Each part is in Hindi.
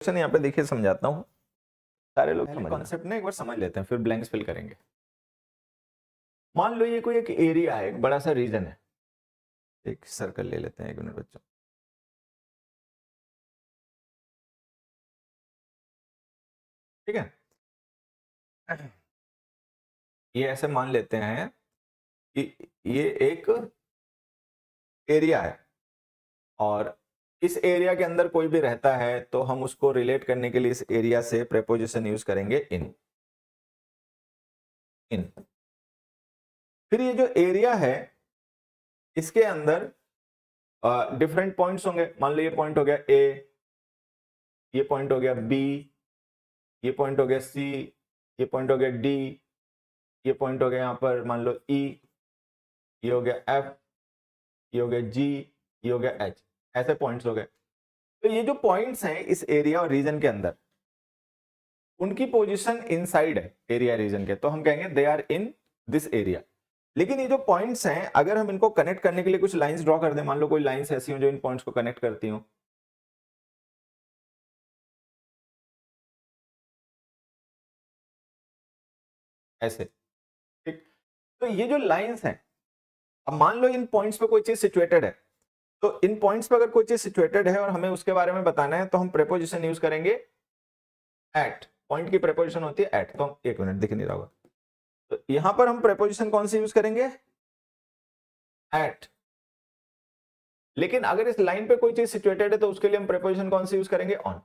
यहाँ पे देखिए समझाता हूँ, सारे लोग कॉन्सेप्ट ना एक बार समझ लेते हैं, फिर ब्लैंक्स फिल करेंगे। मान लो ये कोई एक एरिया है, एक बड़ा सा रीजन है। एक सर्कल ले लेते हैं, 1 मिनट बच्चों। ठीक है, ये ऐसे मान लेते हैं कि ये एक एरिया है और इस एरिया के अंदर कोई भी रहता है तो हम उसको रिलेट करने के लिए इस एरिया से प्रेपोजिशन यूज करेंगे इन। फिर ये जो एरिया है इसके अंदर डिफरेंट पॉइंट्स होंगे। मान लो ये पॉइंट हो गया ए, ये पॉइंट हो गया बी, ये पॉइंट हो गया सी, ये पॉइंट हो गया डी, ये पॉइंट हो गया यहाँ पर मान लो ई, ये हो गया एफ, ये हो गया जी, ये हो गया एच। ऐसे पॉइंट्स हो गए। तो ये जो पॉइंट्स हैं इस एरिया और रीजन के अंदर, उनकी पोजीशन इनसाइड है एरिया रीजन के, तो हम कहेंगे they are in this area. लेकिन ये जो पॉइंट्स हैं अगर हम इनको कनेक्ट करने के लिए कुछ लाइंस ड्रॉ कर दें, मान लो कोई लाइंस ऐसी हो जो इन पॉइंट्स को कनेक्ट करती हो, ऐसे। ठीक, तो ये जो लाइंस हैं, अब मान लो इन पॉइंट्स पे कोई चीज सिचुएटेड है, तो इन पॉइंट्स पे अगर कोई चीज सिचुएटेड है और हमें उसके बारे में बताना है तो हम प्रेपोजिशन यूज करेंगे एट। पॉइंट की प्रेपोजिशन होती है एट। तो 1 मिनट, दिख नहीं रहा होगा, तो यहां पर हम प्रेपोजिशन कौन सी यूज करेंगे? एट। लेकिन अगर इस लाइन पे कोई चीज सिचुएटेड है तो उसके लिए हम प्रेपोजिशन कौन सी यूज करेंगे? ऑन।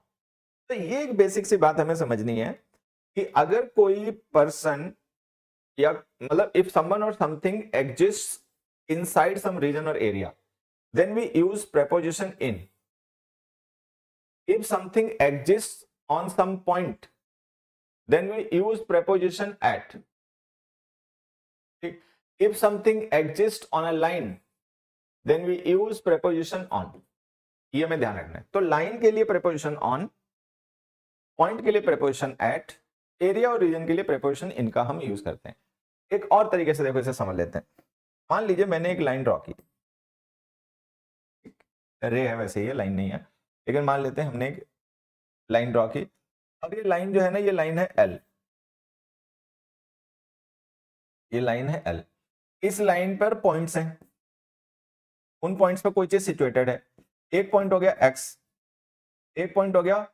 तो ये एक बेसिक सी बात हमें समझनी है कि अगर कोई पर्सन या मतलब इफ समवन और something exist inside some region और area, then we use preposition in. If something exists on some point, then we use preposition at. If something exists on a line, then we use preposition on. ये हमें ध्यान रखना है। तो लाइन के लिए preposition on, पॉइंट के लिए preposition at, एरिया और रीजन के लिए preposition in का हम यूज करते हैं। एक और तरीके से देखो, इसे समझ लेते हैं। मान लीजिए मैंने एक लाइन ड्रॉ की, रे है वैसे, ये लाइन नहीं है, लेकिन मान लेते हैं हमने एक लाइन ड्रॉ की। अब ये लाइन जो है ना, ये लाइन है एल, ये लाइन है एल। इस लाइन पर पॉइंट्स हैं, उन पॉइंट्स पर कोई चीज सिचुएटेड है। एक पॉइंट हो गया एक्स, एक पॉइंट हो गया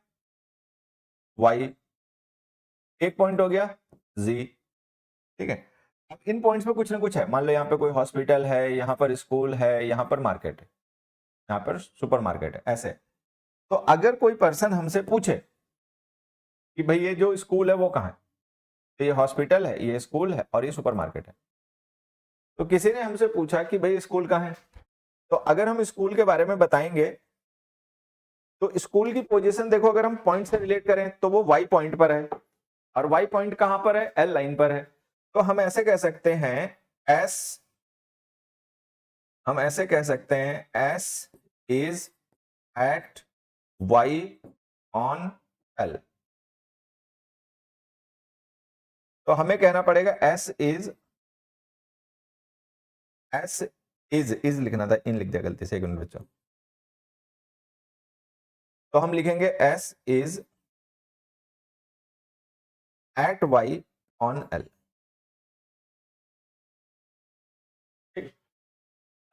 वाई, एक पॉइंट हो गया जी। ठीक है, अब इन पॉइंट्स पे कुछ ना कुछ है। मान लो यहाँ पे कोई हॉस्पिटल है, यहाँ पर स्कूल है, यहाँ पर मार्केट है, यहाँ पर सुपर मार्केट है, ऐसे। तो अगर कोई पर्सन हमसे पूछे कि भाई ये जो स्कूल है वो कहाँ है, तो ये हॉस्पिटल है, ये स्कूल है और ये सुपर मार्केट है। तो किसी ने हमसे पूछा कि भाई स्कूल कहाँ है, तो अगर हम स्कूल के बारे में बताएंगे तो स्कूल की पोजीशन देखो, अगर हम पॉइंट से रिलेट करें तो वो वाई पॉइंट पर है, और वाई पॉइंट कहां पर है? एल लाइन पर है। तो हम ऐसे कह सकते हैं एस, हम ऐसे कह सकते हैं S is at Y on L. तो हमें कहना पड़ेगा एस इज लिखना था, इन लिख दिया गलती से, 1 मिनट बच्चों। तो हम लिखेंगे S is at Y on L.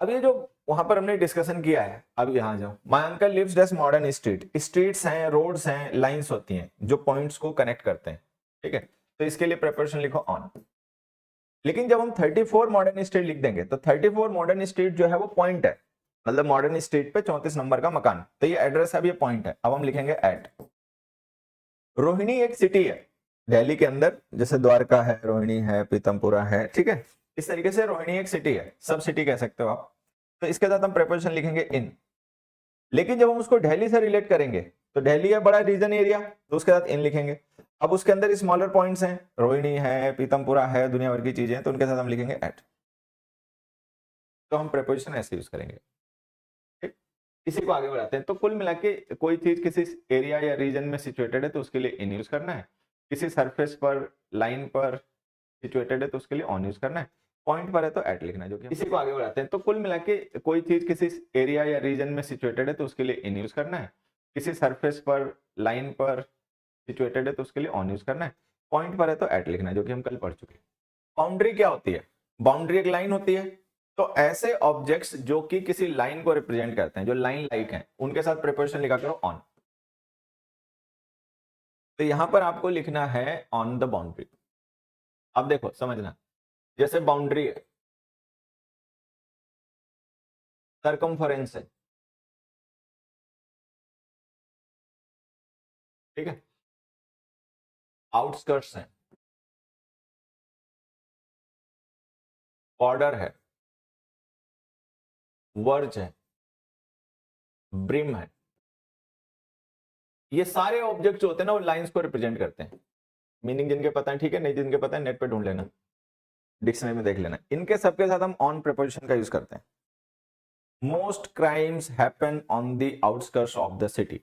अब ये जो वहां पर हमने डिस्कशन किया है, अब यहां जाओ। My uncle lives at modern street. Streets हैं, रोड्स हैं, लाइंस होती हैं जो पॉइंट्स को कनेक्ट करते हैं। ठीक है, तो इसके लिए प्रिपरेशन लिखो ऑन। लेकिन जब हम 34 मॉडर्न स्ट्रीट लिख देंगे तो 34 मॉडर्न स्ट्रीट जो है वो पॉइंट है, मतलब मॉडर्न स्ट्रीट पे 34 नंबर का मकान, तो ये एड्रेस है, ये पॉइंट है। अब हम लिखेंगे एट। रोहिणी एक सिटी है दिल्ली के अंदर, जैसे द्वारका है, रोहिणी है, पीतमपुरा है। ठीक है, इस तरीके से रोहिणी एक सिटी है, सब सिटी कह सकते हो आप। तो इसके साथ हम प्रेपोजिशन लिखेंगे इन। लेकिन जब हम उसको दिल्ली से रिलेट करेंगे तो दिल्ली है बड़ा रीजन एरिया, तो उसके साथ इन लिखेंगे। अब उसके अंदर स्मॉलर पॉइंट्स हैं, रोहिणी है, पीतमपुरा है, दुनिया भर की चीजें हैं, तो उनके साथ हम लिखेंगे एट। तो हम प्रेपोजिशन ऐसे यूज करेंगे। ठीक, इसी को आगे बढ़ाते हैं। तो कुल मिला के कोई चीज किसी एरिया या रीजन में सिचुएटेड है तो उसके लिए इन यूज करना है, किसी सरफेस पर, लाइन पर सिचुएटेड है तो उसके लिए ऑन यूज करना है, पॉइंट पर है तो एट लिखना है, जो कि इसी को आगे बढ़ाते हैं। तो कुल मिला के कोई चीज किसी एरिया या रीजन में सिचुएटेड है तो उसके लिए इन यूज करना है, किसी सरफेस पर, लाइन पर सिचुएटेड है तो उसके लिए ऑन यूज करना है, पॉइंट पर है तो एट लिखना है, जो कि हम कल पढ़ चुके हैं। बाउंड्री क्या होती है? बाउंड्री एक लाइन होती है, तो ऐसे ऑब्जेक्ट्स जो कि किसी लाइन को रिप्रेजेंट करते हैं, जो लाइन लाइक हैं, उनके साथ प्रिपोजिशन लिखा करो ऑन। तो यहां पर आपको लिखना है ऑन द बाउंड्री। अब देखो समझना, जैसे बाउंड्री है, सर्कमफरेंस है, ठीक है, आउटस्कर्ट्स है, बॉर्डर है, वर्ज है, ब्रिम है, ये सारे ऑब्जेक्ट जो होते हैं ना वो लाइंस को रिप्रेजेंट करते हैं। मीनिंग जिनके पता है ठीक है, नहीं जिनके पता है नेट पे ढूंढ लेना, डिक्शनरी में देख लेना। इनके सबके साथ हम ऑन प्रीपोजिशन का यूज करते हैं। Most crimes happen on the outskirts of the city.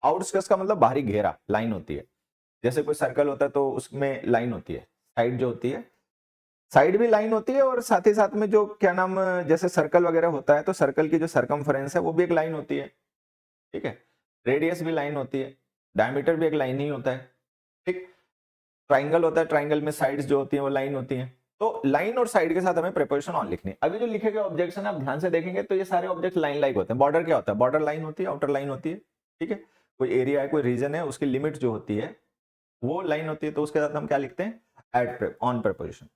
Outskirts का मतलब बाहरी घेरा, लाइन होती है। जैसे कोई सर्कल होता है तो उसमें लाइन होती है, साइड जो होती है, साइड भी लाइन होती है, और साथ ही साथ में जो क्या नाम, जैसे सर्कल वगैरह होता है तो सर्कल की जो सर्कमफरेंस है वो भी एक लाइन होती है, ठीक है। रेडियस भी लाइन होती है, डायमीटर भी एक लाइन ही होता है, ठीक। ट्राइंगल होता है, ट्राइंगल में साइड्स जो होती हैं वो लाइन होती हैं। तो लाइन और साइड के साथ हमें प्रीपोजिशन ऑन लिखनी है। अभी जो लिखे गए ऑब्जेक्ट्स हैं आप ध्यान से देखेंगे तो ये सारे ऑब्जेक्ट लाइन लाइक होते हैं। बॉर्डर क्या होता है? बॉर्डर लाइन होती है, आउटर लाइन होती है, ठीक है। कोई एरिया है, कोई रीजन है, उसकी लिमिट जो होती है वो लाइन होती है, तो उसके साथ हम क्या लिखते हैं? At on preposition.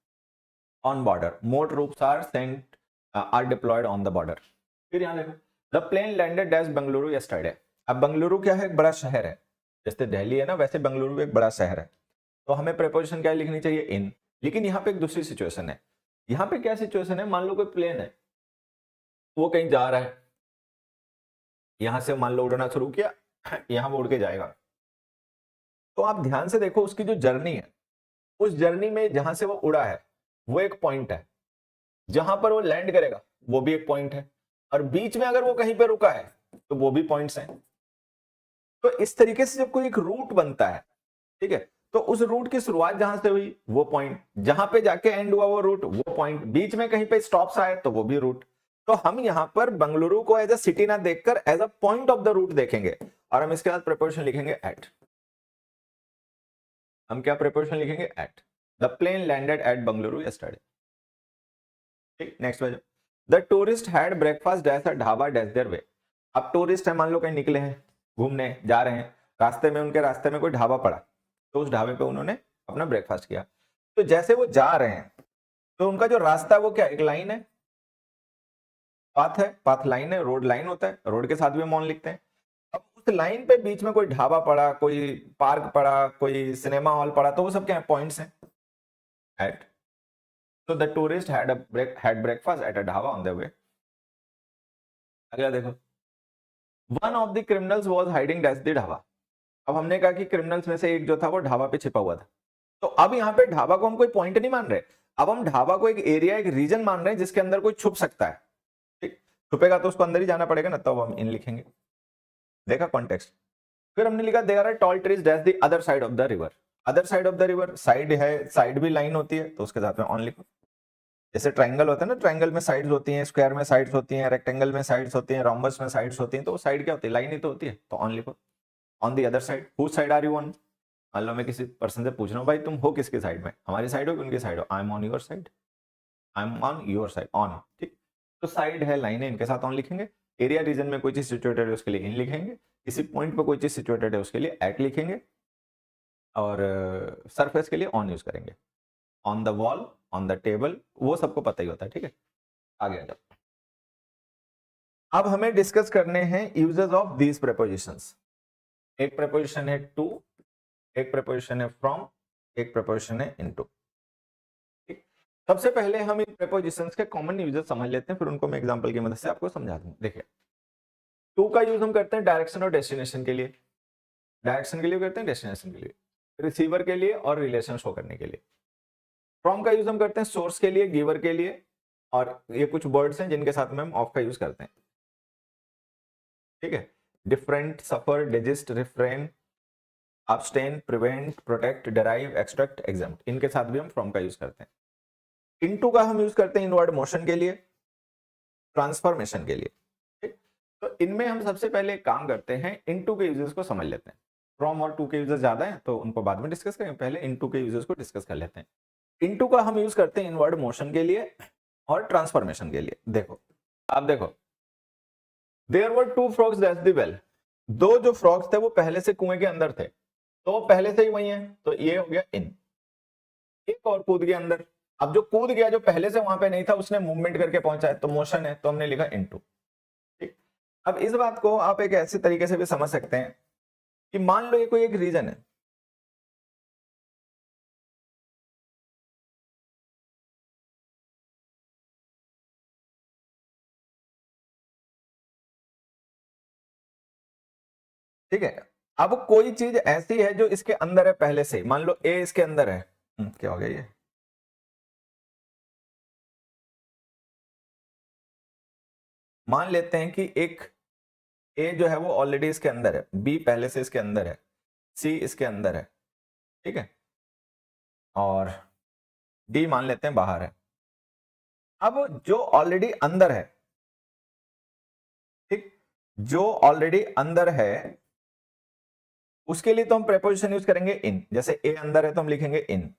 On border, more troops are sent are deployed on the border. फिर यहाँ देखो, the plane landed at Bengaluru yesterday. अब बेंगलुरु क्या है? एक बड़ा शहर है, जैसे दिल्ली है ना वैसे बेंगलुरु एक बड़ा शहर है, तो हमें प्रीपोजिशन क्या लिखनी चाहिए? इन। लेकिन यहाँ पे एक दूसरी सिचुएशन है। यहाँ पे क्या सिचुएशन है? मान लो कोई प्लेन है, वो कहीं जा रहा है, यहां से मान लो उड़ना शुरू किया, यहां वो उड़ के जाएगा। तो आप ध्यान से देखो उसकी जो जर्नी है, उस जर्नी में जहां से वो उड़ा है वो एक पॉइंट है, जहां पर वो लैंड करेगा वो भी एक पॉइंट है, और बीच में अगर वो कहीं पे रुका है तो वो भी पॉइंट्स हैं। तो इस तरीके से जब कोई एक रूट बनता है, ठीक है, तो उस रूट की शुरुआत जहां से हुई वो पॉइंट, जहां पे जाके एंड हुआ वो रूट वो पॉइंट, बीच में कहीं पे स्टॉप्स आए तो वो भी रूट। तो हम यहां पर बेंगलुरु को एज अ सिटी ना देखकर as a point of the route देखेंगे, और हम इसके साथ प्रीपोजिशन लिखेंगे एट। हम क्या प्रीपोजिशन लिखेंगे? At. The plane landed at Bengaluru yesterday, ठीक। Next page, the tourist had breakfast at a dhaba dash their way. अब टूरिस्ट है, मान लो कहीं निकले हैं, घूमने जा रहे हैं, रास्ते में उनके रास्ते में कोई ढाबा पड़ा, तो उस ढाबे पे उन्होंने अपना ब्रेकफास्ट किया। तो जैसे वो जा रहे हैं तो उनका जो रास्ता है वो क्या? एक लाइन है, पाथ है, पाथ लाइन है, रोड लाइन होता है, रोड के साथ भी हम ऑन लिखते हैं। अब उस लाइन पे बीच में कोई ढाबा पड़ा, कोई पार्क पड़ा, कोई सिनेमा हॉल पड़ा, तो वो सब क्या है? पॉइंट्स हैं, eight. So the tourist had breakfast at a dhaba on their way. अगला देखो, one of the criminals was hiding at the dhaba. अब हमने कहा कि क्रिमिनल्स में से एक जो था वो ढाबा पे छिपा हुआ था। तो अब यहाँ पे ढाबा को हम कोई पॉइंट नहीं मान रहे, अब हम ढाबा को एक एरिया, एक रीजन मान रहे हैं जिसके अंदर कोई छुप सकता है, ठीक। छुपेगा तो उसको अंदर ही जाना पड़ेगा ना, तब हम इन लिखेंगे। देखा कॉन्टेक्स्ट। फिर हमने लिखा there are tall trees that's the other side of the river. Other side of the river, side है, साइड भी लाइन होती है, तो उसके साथ में ऑन लिखो। जैसे ट्राइंगल होता है ना, ट्राइंगल में साइड्स होती हैं, स्क्वायर में साइड्स होती हैं, रेक्टेंगल में साइड्स होती हैं, रोम्बस में साइड्स होती हैं, तो वो साइड क्या होती है? लाइन ही तो होती है, तो ऑन लिखो। On the other side, whose side are you on? मान लो मैं किसी पर्सन से पूछ रहा हूँ, भाई तुम हो किसकी साइड में? हमारी साइड हो कि उनकी साइड हो? I am on your side, I am on your side, on, ठीक। तो साइड है, लाइन है, इनके साथ ऑन लिखेंगे। एरिया रीजन में कोई चीज सिचुएटेड है उसके लिए इन लिखेंगे, किसी पॉइंट पर कोई चीज सिचुएटेड है उसके लिए एट लिखेंगे, और सरफेस के लिए ऑन यूज करेंगे। On the wall, on the table, वो सबको पता ही होता है, ठीक है। आगे आ जाओ। अब हमें डिस्कस करने हैं यूजेस ऑफ दीज प्रीपोजिशंस। एक प्रीपोजिशन है टू, एक प्रीपोजिशन है फ्रॉम, एक प्रीपोजिशन है इनटू। ठीक, सबसे पहले हम इन प्रीपोजिशंस के कॉमन यूजेस समझ लेते हैं, फिर उनको मैं एग्जांपल की मदद से आपको समझा दूंगा। देखिए, टू का यूज हम करते हैं डायरेक्शन और डेस्टिनेशन के लिए, डायरेक्शन के लिए करते हैं, डेस्टिनेशन के लिए, रिसीवर के लिए और रिलेशन शो करने के लिए। फ्रॉम का यूज हम करते हैं सोर्स के लिए, गिवर के लिए, और ये कुछ वर्ड्स हैं जिनके साथ में हम ऑफ का यूज करते हैं, ठीक है। Different, suffer, desist, refrain, abstain, prevent, protect, derive, extract, exempt, इनके साथ भी हम फ्रॉम का यूज करते हैं। इनटू का हम यूज करते हैं इनवर्ड मोशन के लिए, ट्रांसफॉर्मेशन के लिए, ठीक। तो इनमें हम सबसे पहले काम करते हैं, इनटू के यूजेस को समझ लेते हैं। फ्रॉम और टू के यूजेस ज्यादा हैं तो उनको बाद में डिस्कस करेंगे, पहले इनटू के यूजेस को डिस्कस कर लेते हैं। इनटू का हम यूज करते हैं इनवर्ड मोशन के लिए और ट्रांसफॉर्मेशन के लिए। देखो आप देखो, there were two frogs that's the well, दो जो फ्रॉग्स थे वो पहले से कुएं के अंदर थे, तो पहले से ही वही है, तो ये हो गया इन। एक और कूद गया अंदर, अब जो कूद गया जो पहले से वहां पे नहीं था उसने मूवमेंट करके पहुंचा है तो मोशन है, तो हमने लिखा इनटू। ठीक, अब इस बात को आप एक ऐसे तरीके से भी समझ सकते हैं कि मान लो ये कोई एक रीजन है, ठीक है। अब कोई चीज ऐसी है जो इसके अंदर है पहले से, मान लो ए इसके अंदर है, क्या हो गया ये, मान लेते हैं कि एक ए जो है वो ऑलरेडी इसके अंदर है, बी पहले से इसके अंदर है, सी इसके अंदर है, ठीक है, और डी मान लेते हैं बाहर है। अब जो ऑलरेडी अंदर है, ठीक, जो ऑलरेडी अंदर है उसके लिए तो हम प्रेपोजिशन यूज करेंगे इन, जैसे ए अंदर है तो हम लिखेंगे इन,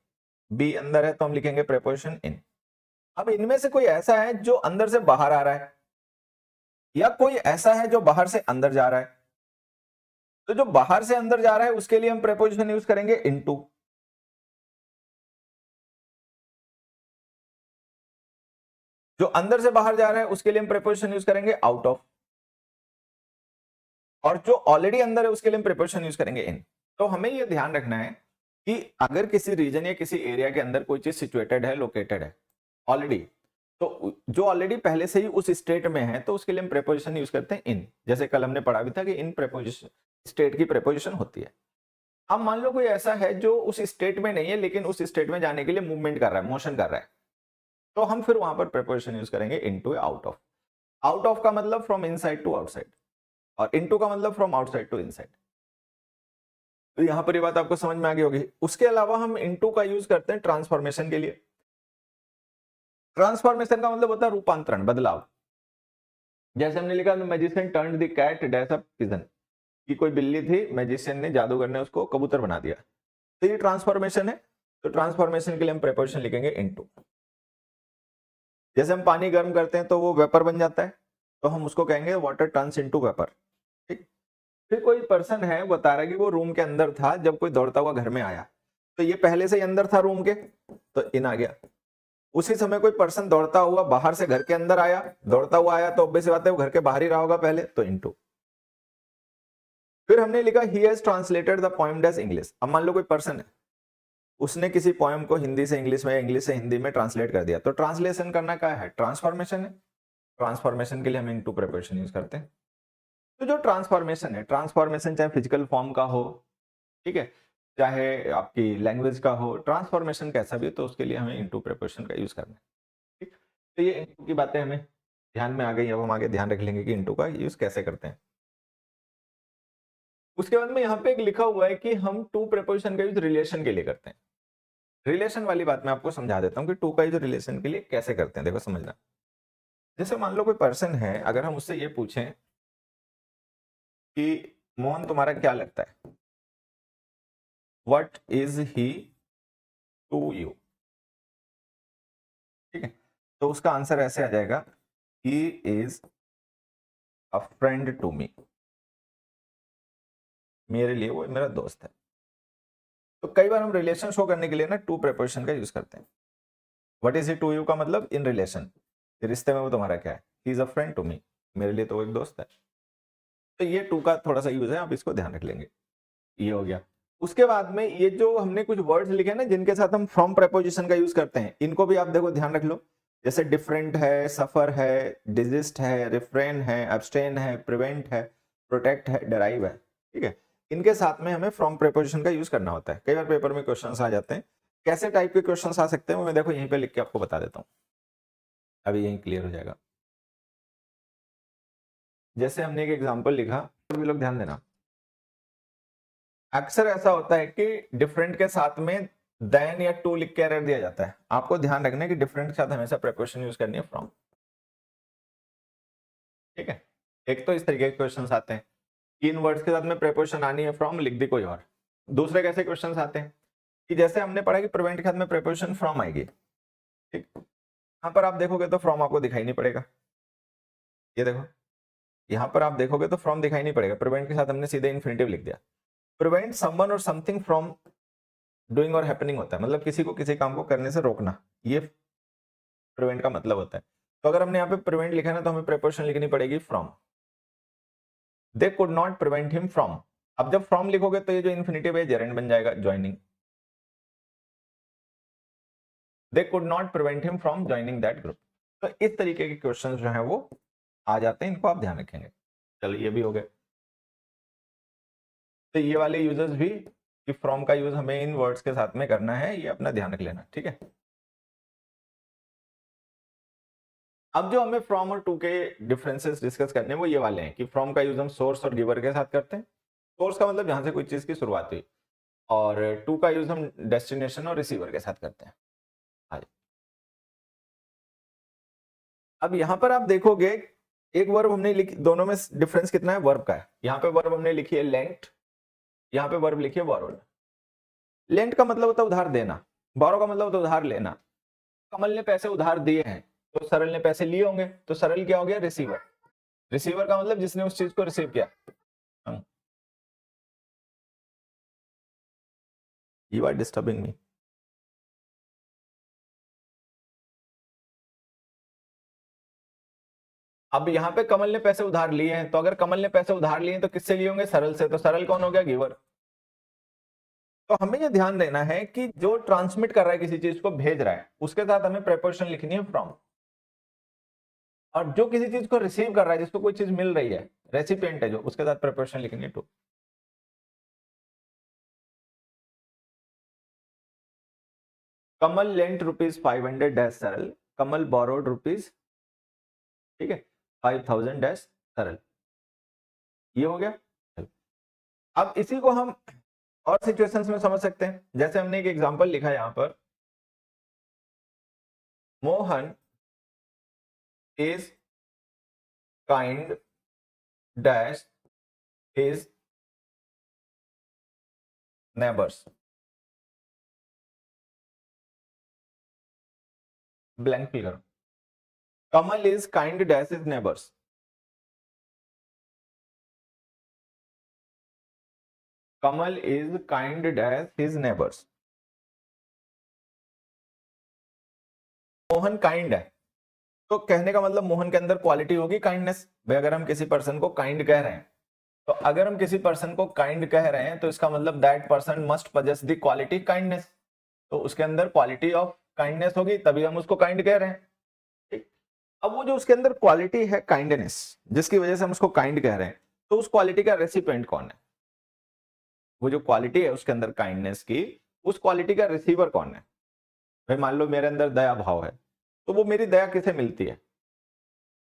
बी अंदर है तो हम लिखेंगे प्रेपोजिशन इन। अब इनमें से कोई ऐसा है जो अंदर से बाहर आ रहा है, या कोई ऐसा है जो बाहर से अंदर जा रहा है, तो जो बाहर से अंदर जा रहा है उसके लिए हम प्रेपोजिशन यूज करेंगे इनटू। जो अंदर से बाहर जा रहा है उसके लिए हम प्रेपोजिशन यूज करेंगे आउट ऑफ, और जो ऑलरेडी अंदर है उसके लिए हम प्रिपोजिशन यूज करेंगे इन। तो हमें यह ध्यान रखना है कि अगर किसी रीजन या किसी एरिया के अंदर कोई चीज सिचुएटेड है, लोकेटेड है ऑलरेडी, तो जो ऑलरेडी पहले से ही उस स्टेट में है तो उसके लिए हम प्रेपोजिशन यूज करते हैं इन। जैसे कल हमने पढ़ा भी था कि इन प्रेपोजिशन स्टेट की प्रेपोजिशन होती है। अब मान लो कोई ऐसा है जो उस स्टेट में नहीं है लेकिन उस स्टेट में जाने के लिए मूवमेंट कर रहा है, मोशन कर रहा है, तो हम फिर वहां पर प्रेपोजिशन यूज करेंगे into out of. Out of का मतलब फ्रॉम इनसाइड टू आउटसाइड, और इनटू का मतलब फ्रॉम आउटसाइड टू इनसाइड। तो यहां पर ये बात आपको समझ में आ गई होगी। उसके अलावा हम इनटू का यूज करते हैं ट्रांसफॉर्मेशन के लिए। ट्रांसफॉर्मेशन का मतलब होता है रूपांतरण, बदलाव। जैसे हमने लिखा magician turned the cat dash a pigeon, कि कोई बिल्ली थी, मैजिशियन ने जादूगर ने उसको कबूतर बना दिया, तो ये ट्रांसफॉर्मेशन है। तो ट्रांसफॉर्मेशन के लिए हम प्रेपोजिशन लिखेंगे इनटू। जैसे हम पानी गर्म करते हैं तो वो वेपर बन जाता है, तो हम उसको कहेंगे वाटर टर्न्स इनटू वेपर। ठीक, फिर कोई पर्सन है बता रहा है कि वो रूम के अंदर था जब कोई दौड़ता हुआ घर में आया, तो ये पहले से ही अंदर था रूम के, तो इन आ गया। उसी समय कोई पर्सन दौड़ता हुआ बाहर से घर के अंदर आया, दौड़ता हुआ आया, तो ऑब्वियस बात है वो घर के बाहर ही रहा होगा पहले, तो इनटू। फिर हमने लिखा he has translated the poem as English. अब मान लो कोई पर्सन है, उसने किसी पोएम को हिंदी से इंग्लिश में, इंग्लिश से हिंदी में ट्रांसलेट कर दिया, तो ट्रांसलेशन करना क्या है, ट्रांसफॉर्मेशन है। ट्रांसफॉर्मेशन के लिए हम इनटू प्रिपरेशन यूज करते हैं। तो जो ट्रांसफॉर्मेशन है, ट्रांसफॉर्मेशन चाहे फिजिकल फॉर्म का हो, ठीक है, चाहे आपकी लैंग्वेज का हो, ट्रांसफॉर्मेशन कैसा भी हो, तो उसके लिए हमें इनटू प्रिपरेशन का यूज करना है। ठीक, तो ये इनटू की बातें हमें ध्यान में आ गई। अब हम आगे ध्यान रख लेंगे कि इनटू का यूज कैसे करते हैं। उसके बाद में यहाँ पे एक लिखा हुआ है कि हम टू प्रिपोजिशन का यूज रिलेशन के लिए करते हैं। रिलेशन वाली बात मैं आपको समझा देता हूँ कि टू का यूज रिलेशन के लिए कैसे करते हैं। देखो समझना, जैसे मान लो कोई पर्सन है, अगर हम उससे ये पूछें कि मोहन तुम्हारा क्या लगता है, what is he to you, ठीक है, तो उसका आंसर ऐसे आ जाएगा, he is a friend to me, मेरे लिए वो मेरा दोस्त है। तो कई बार हम रिलेशन शो करने के लिए ना टू प्रिपोजिशन का यूज करते हैं। What is he to you का मतलब इन रिलेशन, रिश्ते में वो तुम्हारा क्या है, he is a friend to me, मेरे लिए तो वो एक दोस्त है। तो ये टू का थोड़ा सा यूज है, आप इसको ध्यान रख लेंगे। ये हो गया। उसके बाद में ये जो हमने कुछ वर्ड्स लिखे ना जिनके साथ हम फ्रॉम प्रेपोजिशन का यूज करते हैं, इनको भी आप देखो ध्यान रख लो। जैसे डिफरेंट है, सफर है, डिजिस्ट है, रिफ्रेन है, एब्सटेन है, प्रिवेंट है, प्रोटेक्ट है, डराइव है, ठीक है। इनके साथ में हमें फ्रॉम प्रेपोजिशन का यूज करना होता है। कई बार पेपर में क्वेश्चंस आ जाते हैं, कैसे टाइप के क्वेश्चंस आ सकते हैं वो मैं देखो यहीं पे लिख के आपको बता देता हूँ, अभी यहीं क्लियर हो जाएगा। जैसे हमने एक एग्जाम्पल लिखा, तो भी लोग ध्यान देना, अक्सर ऐसा होता है कि डिफरेंट के साथ में देन या टू लिख के एरर दिया जाता है। आपको ध्यान रखना है कि डिफरेंट के साथ हमेशा प्रीपोजिशन यूज करनी है फ्रॉम, ठीक है। एक तो इस तरीके के क्वेश्चंस आते हैं इन वर्ड्स के साथ में प्रेपोजिशन आनी है फ्रॉम, लिख दी कोई और। दूसरे कैसे क्वेश्चंस आते हैं कि जैसे हमने पढ़ा कि प्रिवेंट के साथ में प्रेपोजिशन फ्रॉम आएगी, ठीक, यहाँ पर आप देखोगे तो फ्रॉम आपको दिखाई नहीं पड़ेगा। ये देखो यहाँ पर आप देखोगे तो फ्रॉम दिखाई नहीं पड़ेगा, प्रिवेंट के साथ हमने सीधे इन्फिनिटिव लिख दिया। प्रिवेंट समवन और समथिंग फ्रॉम डूइंग और हैपनिंग होता है, मतलब किसी को किसी काम को करने से रोकना, ये प्रिवेंट का मतलब होता है। तो अगर हमने यहाँ पे प्रिवेंट लिखा है ना, तो हमें प्रेपोजिशन लिखनी पड़ेगी from. They could not prevent him from, अब जब फ्रॉम लिखोगे तो ये जो इन्फिनिटिव है जेरेंड बन जाएगा, joining. They could not prevent him from joining that group. तो इस तरीके के क्वेश्चंस जो है वो आ जाते हैं, इनको आप ध्यान रखेंगे। चलिए ये भी हो गए। तो ये वाले यूजर्स भी कि फ्रॉम का यूज हमें इन वर्ड्स के साथ में करना है, ये अपना ध्यान रख लेना, ठीक है। अब जो हमें फ्रॉम और टू के डिफरेंसेस डिस्कस करने हैं वो ये वाले हैं कि फ्रॉम का यूज हम सोर्स और गिवर के साथ करते हैं। सोर्स का मतलब जहां से कोई चीज की शुरुआत हुई, और टू का यूज हम डेस्टिनेशन और रिसीवर के साथ करते हैं। अब यहां पर आप देखोगे एक वर्ब हमने लिखी, दोनों में डिफरेंस कितना है, वर्ब का है। यहाँ पे वर्ब हमने लिखी है लेंट, यहाँ पे वर्ब लिखी है बोरोड। लेंट का मतलब होता है उधार देना, बोरो का मतलब होता है उधार लेना। कमल ने पैसे उधार दिए हैं तो सरल ने पैसे लिए होंगे, तो सरल क्या हो गया, रिसीवर। रिसीवर का मतलब जिसने उस चीज को रिसीव किया। You are disturbing me. अब यहाँ पे कमल ने पैसे उधार लिए हैं, तो अगर कमल ने पैसे उधार लिए हैं तो किससे लिए होंगे, सरल से। तो सरल कौन हो गया, गिवर। तो हमें ये ध्यान देना है कि जो ट्रांसमिट कर रहा है किसी चीज को, भेज रहा है, उसके साथ हमें प्रेपोजिशन लिखनी है फ्रॉम। और जो किसी चीज को रिसीव कर रहा है, जिसको कोई चीज मिल रही है, रेसिपिएंट है जो, उसके साथ प्रेपोजिशन लिखनी है टू। कमल लेंट ₹500 डैश सरल, कमल बोरोड रुपीज, ठीक है, 5000 डैश सरल। ये हो गया। अब इसी को हम और सिचुएशंस में समझ सकते हैं। जैसे हमने एक एग्जांपल लिखा है यहां पर, Mohan is kind dash his neighbours, blank fill करो। Kamal is kind dash his neighbours. Kamal is kind dash his neighbours. Mohan kind है, तो कहने का मतलब मोहन के अंदर क्वालिटी होगी काइंडनेस। भाई अगर हम किसी पर्सन को काइंड कह रहे हैं, तो अगर हम किसी पर्सन को काइंड कह रहे हैं तो इसका मतलब that person must possess the quality kindness. तो उसके अंदर क्वालिटी ऑफ काइंडनेस होगी, तभी हम उसको काइंड कह रहे हैं, ठीक। अब वो जो उसके अंदर क्वालिटी है काइंडनेस, जिसकी वजह से हम उसको काइंड कह रहे हैं, तो उस क्वालिटी का रेसिपिएंट कौन है। वो जो क्वालिटी है उसके अंदर काइंडनेस की, उस क्वालिटी का रिसीवर कौन है। भाई मान लो मेरे अंदर दया भाव है, तो वो मेरी दया किसे मिलती है,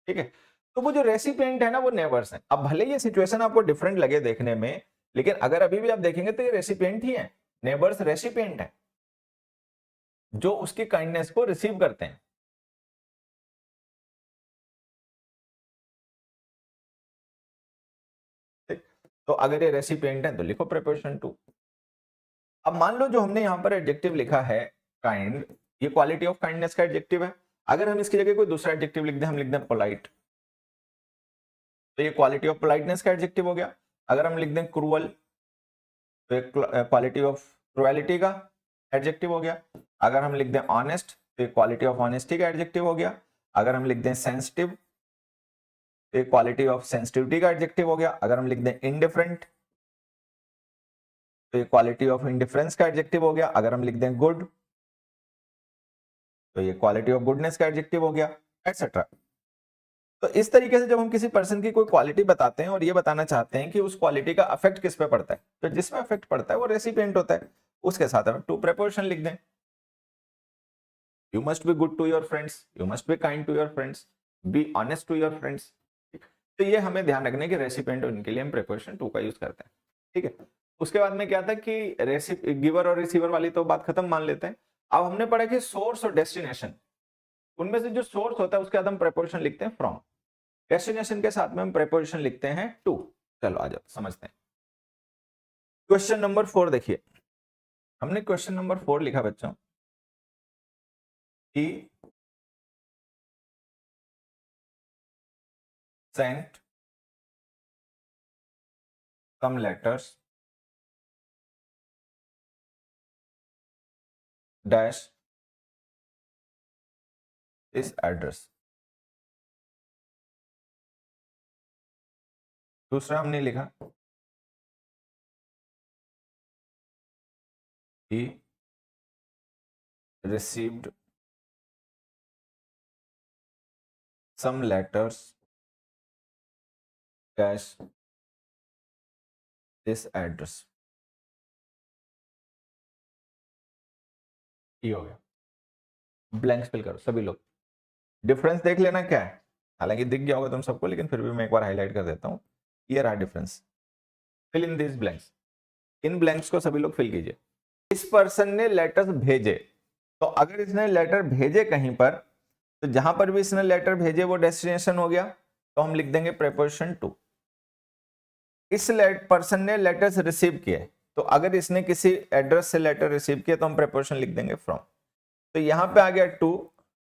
ठीक है। तो वो जो रेसिपिएंट है ना, वो नेबर्स है। अब भले ये सिचुएशन आपको डिफरेंट लगे देखने में, लेकिन अगर अभी भी आप देखेंगे तो ये रेसिपिएंट ही है। नेबर्स रेसिपिएंट है जो उसकी काइंडनेस को रिसीव करते हैं। तो अगर ये रेसिपिएंट है तो लिखो प्रेपोजिशन टू। अब मान लो जो हमने यहां पर एडजेक्टिव लिखा है काइंड, ये क्वालिटी ऑफ काइंडनेस का एडजेक्टिव है। अगर हम इसकी जगह कोई दूसरा एडजेक्टिव लिख दें, हम लिख दें पोलाइट, तो ये क्वालिटी ऑफ पोलाइटनेस का एडजेक्टिव हो गया। अगर हम लिख दें क्रूअल, तो एक क्वालिटी ऑफ क्रुएलिटी का एडजेक्टिव हो गया। अगर हम लिख दें ऑनेस्ट, तो एक क्वालिटी ऑफ ऑनेस्टी का एडजेक्टिव हो गया। अगर हम लिख दें सेंसिटिव, तो एक क्वालिटी ऑफ सेंसिटिविटी का एडजेक्टिव हो गया। अगर हम लिख दें इंडिफरेंट, तो ये क्वालिटी ऑफ इंडिफरेंस का एडजेक्टिव हो गया। अगर हम लिख दें गुड, तो ये क्वालिटी ऑफ गुडनेस का एडजेक्टिव हो गया, एक्सेट्रा। तो इस तरीके से जब हम किसी पर्सन की कोई क्वालिटी बताते हैं और ये बताना चाहते हैं कि उस क्वालिटी का अफेक्ट किस पे पड़ता है, तो जिसमें अफेक्ट पड़ता है वो रेसिपिएंट होता है, उसके साथ हम टू प्रेपोजिशन लिख दें। You must be good to your friends, you must be kind to your friends, be honest to your friends. तो ये हमें ध्यान रखने की रेसिपिएंट उनके लिए हम प्रेपोजिशन टू का यूज करते हैं, ठीक है। उसके बाद में क्या था कि गिवर और रिसीवर वाली तो बात खत्म मान लेते हैं। अब हमने पढ़ा कि सोर्स और डेस्टिनेशन, उनमें से जो सोर्स होता है उसके बाद हम प्रेपोजिशन लिखते हैं फ्रॉम, डेस्टिनेशन के साथ में हम प्रेपोजिशन लिखते हैं टू। चलो आ जाओ समझते हैं। क्वेश्चन नंबर 4 देखिए, हमने क्वेश्चन नंबर 4 लिखा बच्चों कि sent some letters dash this address। दूसरा हमने लिखा he received some letters dash this address। ये हो गया, ब्लैंक्स फिल करो सभी लोग। डिफरेंस देख लेना क्या है, हालांकि दिख गया होगा तुम सबको, लेकिन फिर भी मैं एक बार हाईलाइट कर देता हूं। ये रहा difference, fill in this blanks. इन ब्लैंक्स को सभी लोग फिल कीजिए। इस पर्सन ने लेटर्स भेजे, तो अगर इसने लेटर भेजे कहीं पर, तो जहां पर भी इसने लेटर भेजे वो डेस्टिनेशन हो गया, तो हम लिख देंगे प्रीपोजिशन टू। इस पर्सन ने लेटर्स रिसीव किए, तो अगर इसने किसी एड्रेस से लेटर रिसीव किया तो हम प्रीपोजिशन लिख देंगे फ्रॉम। तो यहां पे आ गया टू,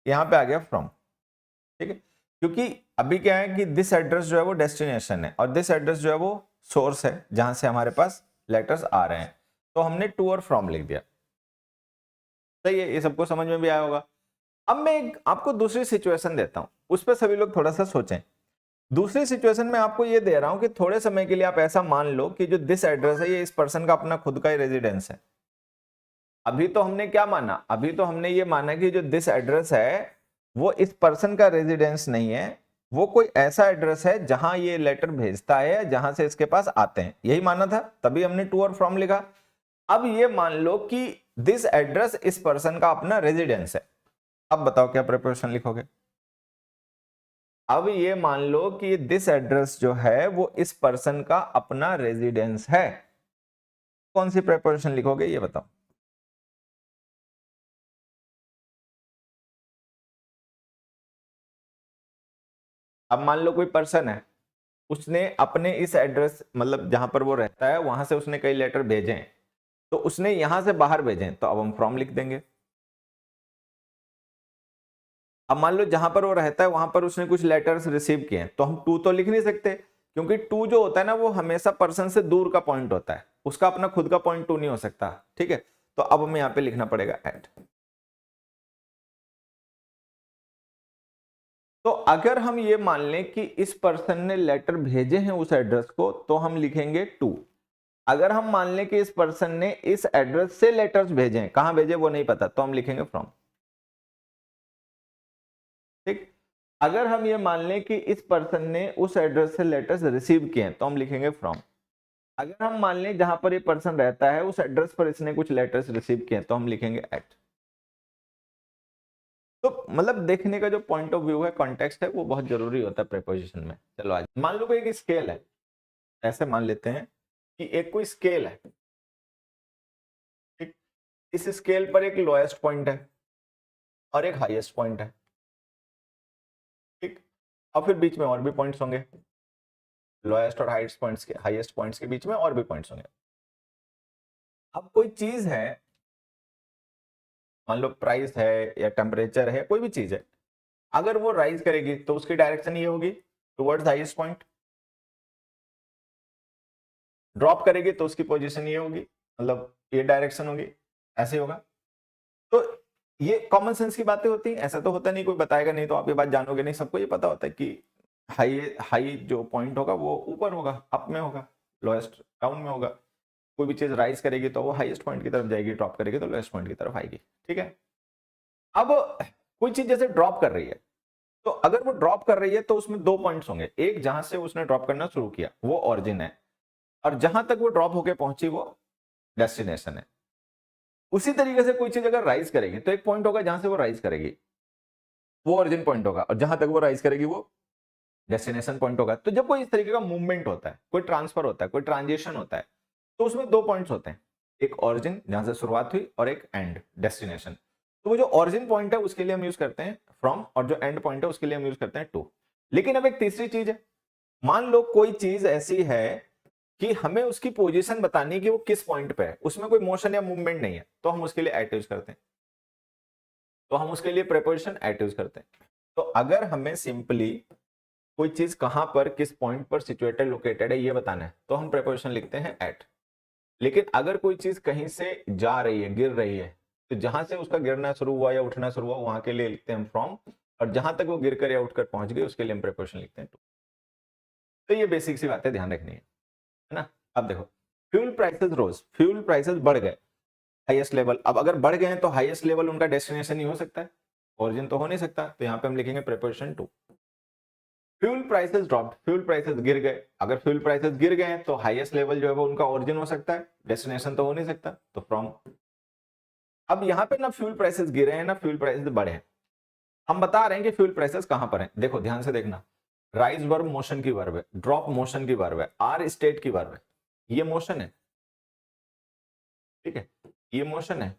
यहां पे आ गया फ्रॉम, ठीक है। क्योंकि अभी क्या है कि दिस एड्रेस जो है वो डेस्टिनेशन है और दिस एड्रेस जो है वो सोर्स है जहां से हमारे पास लेटर्स आ रहे हैं, तो हमने टू और फ्रॉम लिख दिया। सही है, ये सबको समझ में भी आया होगा। अब मैं आपको दूसरी सिचुएशन देता हूं, उस पर सभी लोग थोड़ा सा सोचें। दूसरी सिचुएशन में आपको ये दे रहा हूं कि थोड़े समय के लिए आप ऐसा मान लो कि जो दिस एड्रेस है ये इस पर्सन का अपना खुद का ही रेजिडेंस है। अभी तो हमने क्या माना, अभी तो हमने ये माना कि जो दिस एड्रेस है वो इस पर्सन का रेजिडेंस नहीं है, वो कोई ऐसा एड्रेस है जहां ये लेटर भेजता है, जहां से इसके पास आते हैं, यही माना था, तभी हमने टू और फ्रॉम लिखा। अब ये मान लो कि दिस एड्रेस इस पर्सन का अपना रेजिडेंस है, अब बताओ क्या प्रीपोजिशन लिखोगे। अब ये मान लो कि दिस एड्रेस जो है वो इस पर्सन का अपना रेजिडेंस है, कौन सी प्रीपोजिशन लिखोगे ये बताओ। अब मान लो कोई पर्सन है, उसने अपने इस एड्रेस मतलब जहां पर वो रहता है वहां से उसने कई लेटर भेजे हैं, तो उसने यहां से बाहर भेजे हैं, तो अब हम फ्रॉम लिख देंगे। अब मान लो जहां पर वो रहता है वहां पर उसने कुछ लेटर्स रिसीव किए हैं, तो हम टू तो लिख नहीं सकते, क्योंकि टू जो होता है ना वो हमेशा पर्सन से दूर का पॉइंट होता है, उसका अपना खुद का पॉइंट टू नहीं हो सकता, ठीक है। तो अब हमें यहां पे लिखना पड़ेगा एट। तो अगर हम ये मान लें कि इस पर्सन ने लेटर भेजे हैं उस एड्रेस को, तो हम लिखेंगे टू। अगर हम मान लें कि इस पर्सन ने इस एड्रेस से लेटर्स भेजे हैं, कहां भेजे वो नहीं पता, तो हम लिखेंगे फ्रॉम, ठीक। अगर हम ये मान लें कि इस पर्सन ने उस एड्रेस से लेटर्स रिसीव किए हैं, तो हम लिखेंगे फ्रॉम। अगर हम मान लें जहां पर ये पर्सन रहता है उस एड्रेस पर इसने कुछ लेटर्स रिसीव किए हैं, तो हम लिखेंगे एट। तो मतलब देखने का जो पॉइंट ऑफ व्यू है, कॉन्टेक्स्ट है, वो बहुत जरूरी होता है प्रीपोजिशन में। चलो आज मान लो कोई एक स्केल है, ऐसे मान लेते हैं कि एक कोई स्केल है, ठीक। इस स्केल पर एक लोएस्ट पॉइंट है और एक हाईएस्ट पॉइंट है, ठीक। और फिर बीच में और भी पॉइंट्स होंगे, लोएस्ट और हाईएस्ट पॉइंट्स के बीच में और भी पॉइंट्स होंगे। अब कोई चीज है, मान लो प्राइस है या टेम्परेचर है, कोई भी चीज है, अगर वो राइज करेगी तो उसकी डायरेक्शन ये होगी टुवर्ड्स हाईएस्ट पॉइंट, ड्रॉप करेगी तो उसकी पोजीशन ये होगी, मतलब ये डायरेक्शन होगी, ऐसे होगा। तो ये कॉमन सेंस की बातें होती हैं, ऐसा तो होता नहीं, कोई बताएगा नहीं तो आप ये बात जानोगे नहीं, सबको ये पता होता है कि हाई जो पॉइंट होगा वो ऊपर होगा, अप में होगा, लोएस्ट डाउन में होगा। कोई भी चीज राइज करेगी तो वो हाईएस्ट पॉइंट की तरफ जाएगी, ड्रॉप करेगी तो लोएस्ट पॉइंट की तरफ आएगी, ठीक है। अब कोई चीज जैसे ड्रॉप कर रही है, तो अगर वो ड्रॉप कर रही है तो उसमें दो पॉइंट्स होंगे, एक जहां से उसने ड्रॉप करना शुरू किया वो ओरिजिन है, और जहां तक वो ड्रॉप होकर पहुंची वो डेस्टिनेशन है। उसी तरीके से कोई चीज अगर राइज करेगी तो एक पॉइंट होगा जहां से वो राइज करेगी, वो ओरिजिन पॉइंट होगा, और जहां तक वो राइज करेगी वो डेस्टिनेशन पॉइंट होगा। तो जब कोई इस तरीके का मूवमेंट होता है, कोई ट्रांसफर होता है, कोई ट्रांजिशन होता है, तो उसमें दो पॉइंट्स होते हैं, एक ओरिजिन जहां से शुरुआत हुई और एक एंड डेस्टिनेशन। तो वो जो ओरिजिन पॉइंट है उसके लिए हम यूज करते हैं फ्रॉम, और जो एंड पॉइंट है उसके लिए हम यूज करते हैं टू। लेकिन अब एक तीसरी चीज है, मान लो कोई चीज ऐसी है कि हमें उसकी पोजीशन बतानी है कि वो किस पॉइंट पे है, उसमें कोई मोशन या मूवमेंट नहीं है, तो हम उसके लिए एट यूज करते हैं। तो हम उसके लिए प्रेपोजिशन एट यूज करते हैं। तो अगर हमें सिंपली कोई चीज कहां पर किस पॉइंट पर सिचुएटेड लोकेटेड है ये बताना है तो हम प्रेपोजिशन लिखते हैं एट। लेकिन अगर कोई चीज कहीं से जा रही है, गिर रही है, तो जहां से उसका गिरना शुरू हुआ या उठना शुरू हुआ वहां के लिए लिखते हैं हम फ्रॉम, और जहां तक वो गिरकर या उठकर पहुंच गई उसके लिए हम प्रेपोजिशन लिखते हैं टू। तो ये बेसिक सी बातें ध्यान रखनी है ना। अब देखो, फ्यूल प्राइसेस रोज, फ्यूल प्राइसेस बढ़ गए हाईएस्ट लेवल। अब अगर बढ़ गए हैं तो हाईएस्ट लेवल उनका डेस्टिनेशन ही हो सकता है, ओरिजिन तो हो नहीं सकता। तो यहाँ पे हम लिखेंगे preposition to. Fuel prices dropped, fuel prices गिर गए। अगर फ्यूल प्राइसेस गिर गए हैं तो हाईएस्ट लेवल जो है वो उनका ओरिजिन हो सकता है, डेस्टिनेशन तो हो नहीं सकता, तो फ्रॉम। अब यहाँ पे ना फ्यूल प्राइसेस गिरे हैं ना फ्यूल प्राइसेस बढ़े हैं, हम बता रहे हैं कि फ्यूल प्राइसेस कहां पर हैं। देखो ध्यान से देखना, राइज वर्ब मोशन की वर्ब है, ड्रॉप मोशन की वर्ब है, आर स्टेट की वर्ब है। ये मोशन है, ठीक है, ये मोशन है,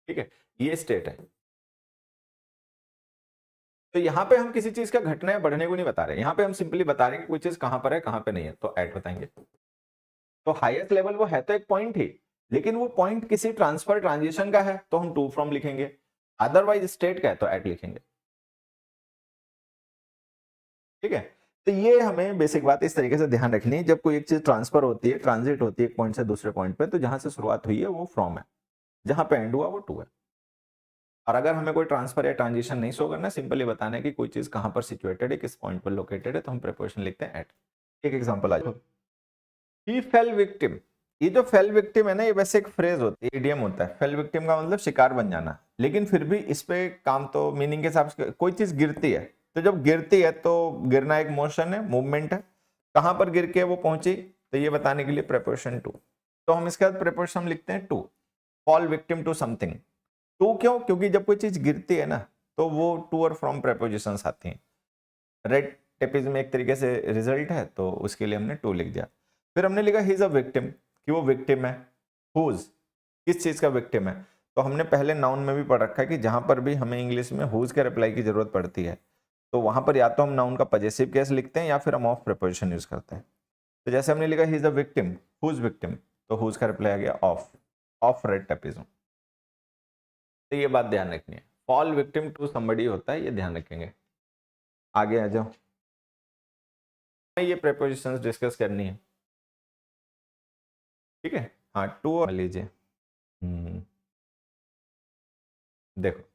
ठीक है, ये स्टेट है। तो यहाँ पे हम किसी चीज का घटना या बढ़ने को नहीं बता रहे, यहाँ पे हम सिंपली बता रहे हैं कि कोई चीज कहां पर है कहां पे नहीं है, तो एट बताएंगे। तो हाईएस्ट लेवल वो है तो एक पॉइंट ही, लेकिन वो पॉइंट किसी ट्रांसफर ट्रांजिशन का है तो हम टू फ्रॉम लिखेंगे, अदरवाइज स्टेट का है तो एट लिखेंगे, ठीक है। तो ये हमें बेसिक बात इस तरीके से ध्यान रखनी है, जब कोई एक चीज ट्रांसफर होती है, ट्रांजिट होती है एक पॉइंट से दूसरे पॉइंट पे, तो जहां से शुरुआत हुई है वो फ्रॉम है, जहां पे एंड हुआ वो टू है। और अगर हमें कोई ट्रांसफर या ट्रांजिशन नहीं शो करना, सिंपली बताना है कि कोई चीज कहां पर सिचुएटेड है, किस पॉइंट पर लोकेटेड है, तो हम प्रीपोजिशन लिखते हैं एट। एक एग्जांपल आ जाओ, ही फेल विक्टिम। ये जो फेल विक्टिम है ना, ये वैसे एक फ्रेज होती है, इडियम होता है। फेल विक्टिम का मतलब शिकार बन जाना, लेकिन फिर भी इस पे काम तो मीनिंग के हिसाब से, कोई चीज गिरती है तो जब गिरती है तो गिरना एक मोशन है, मूवमेंट है, कहां पर गिर के वो पहुंची तो ये बताने के लिए प्रेपोजिशन टू। तो हम इसके बाद प्रेपोजिशन हम लिखते हैं to, fall victim to something. To क्यों? क्योंकि जब कोई चीज गिरती है ना तो वो टू और फ्रॉम प्रेपोजिशंस आती हैं। रेड टेपिज्म में एक तरीके से रिजल्ट है, तो उसके लिए हमने टू लिख दिया। फिर हमने लिखा ही इज अ विक्टिम, कि वो विक्टिम है। हुज, किस चीज का विक्टिम है? तो हमने पहले नाउन में भी पढ़ रखा है कि जहां पर भी हमें इंग्लिश में हुज के रिप्लाई की जरूरत पड़ती है तो वहां पर या तो हम नाउन का पजेसिव केस लिखते हैं या फिर हम ऑफ प्रिपोजिशन यूज करते हैं। तो जैसे हमने लिखा he is a victim, whose victim, तो हुज का रिप्लाई आ गया ऑफ, ऑफ रेड टेपिज्म। तो ये बात ध्यान रखनी है, फॉल विक्टिम टू समबडी होता है, ये ध्यान रखेंगे। आगे आ जाओ, ये प्रेपोजिशंस डिस्कस करनी है, ठीक है। हाँ टू और लीजिए, देखो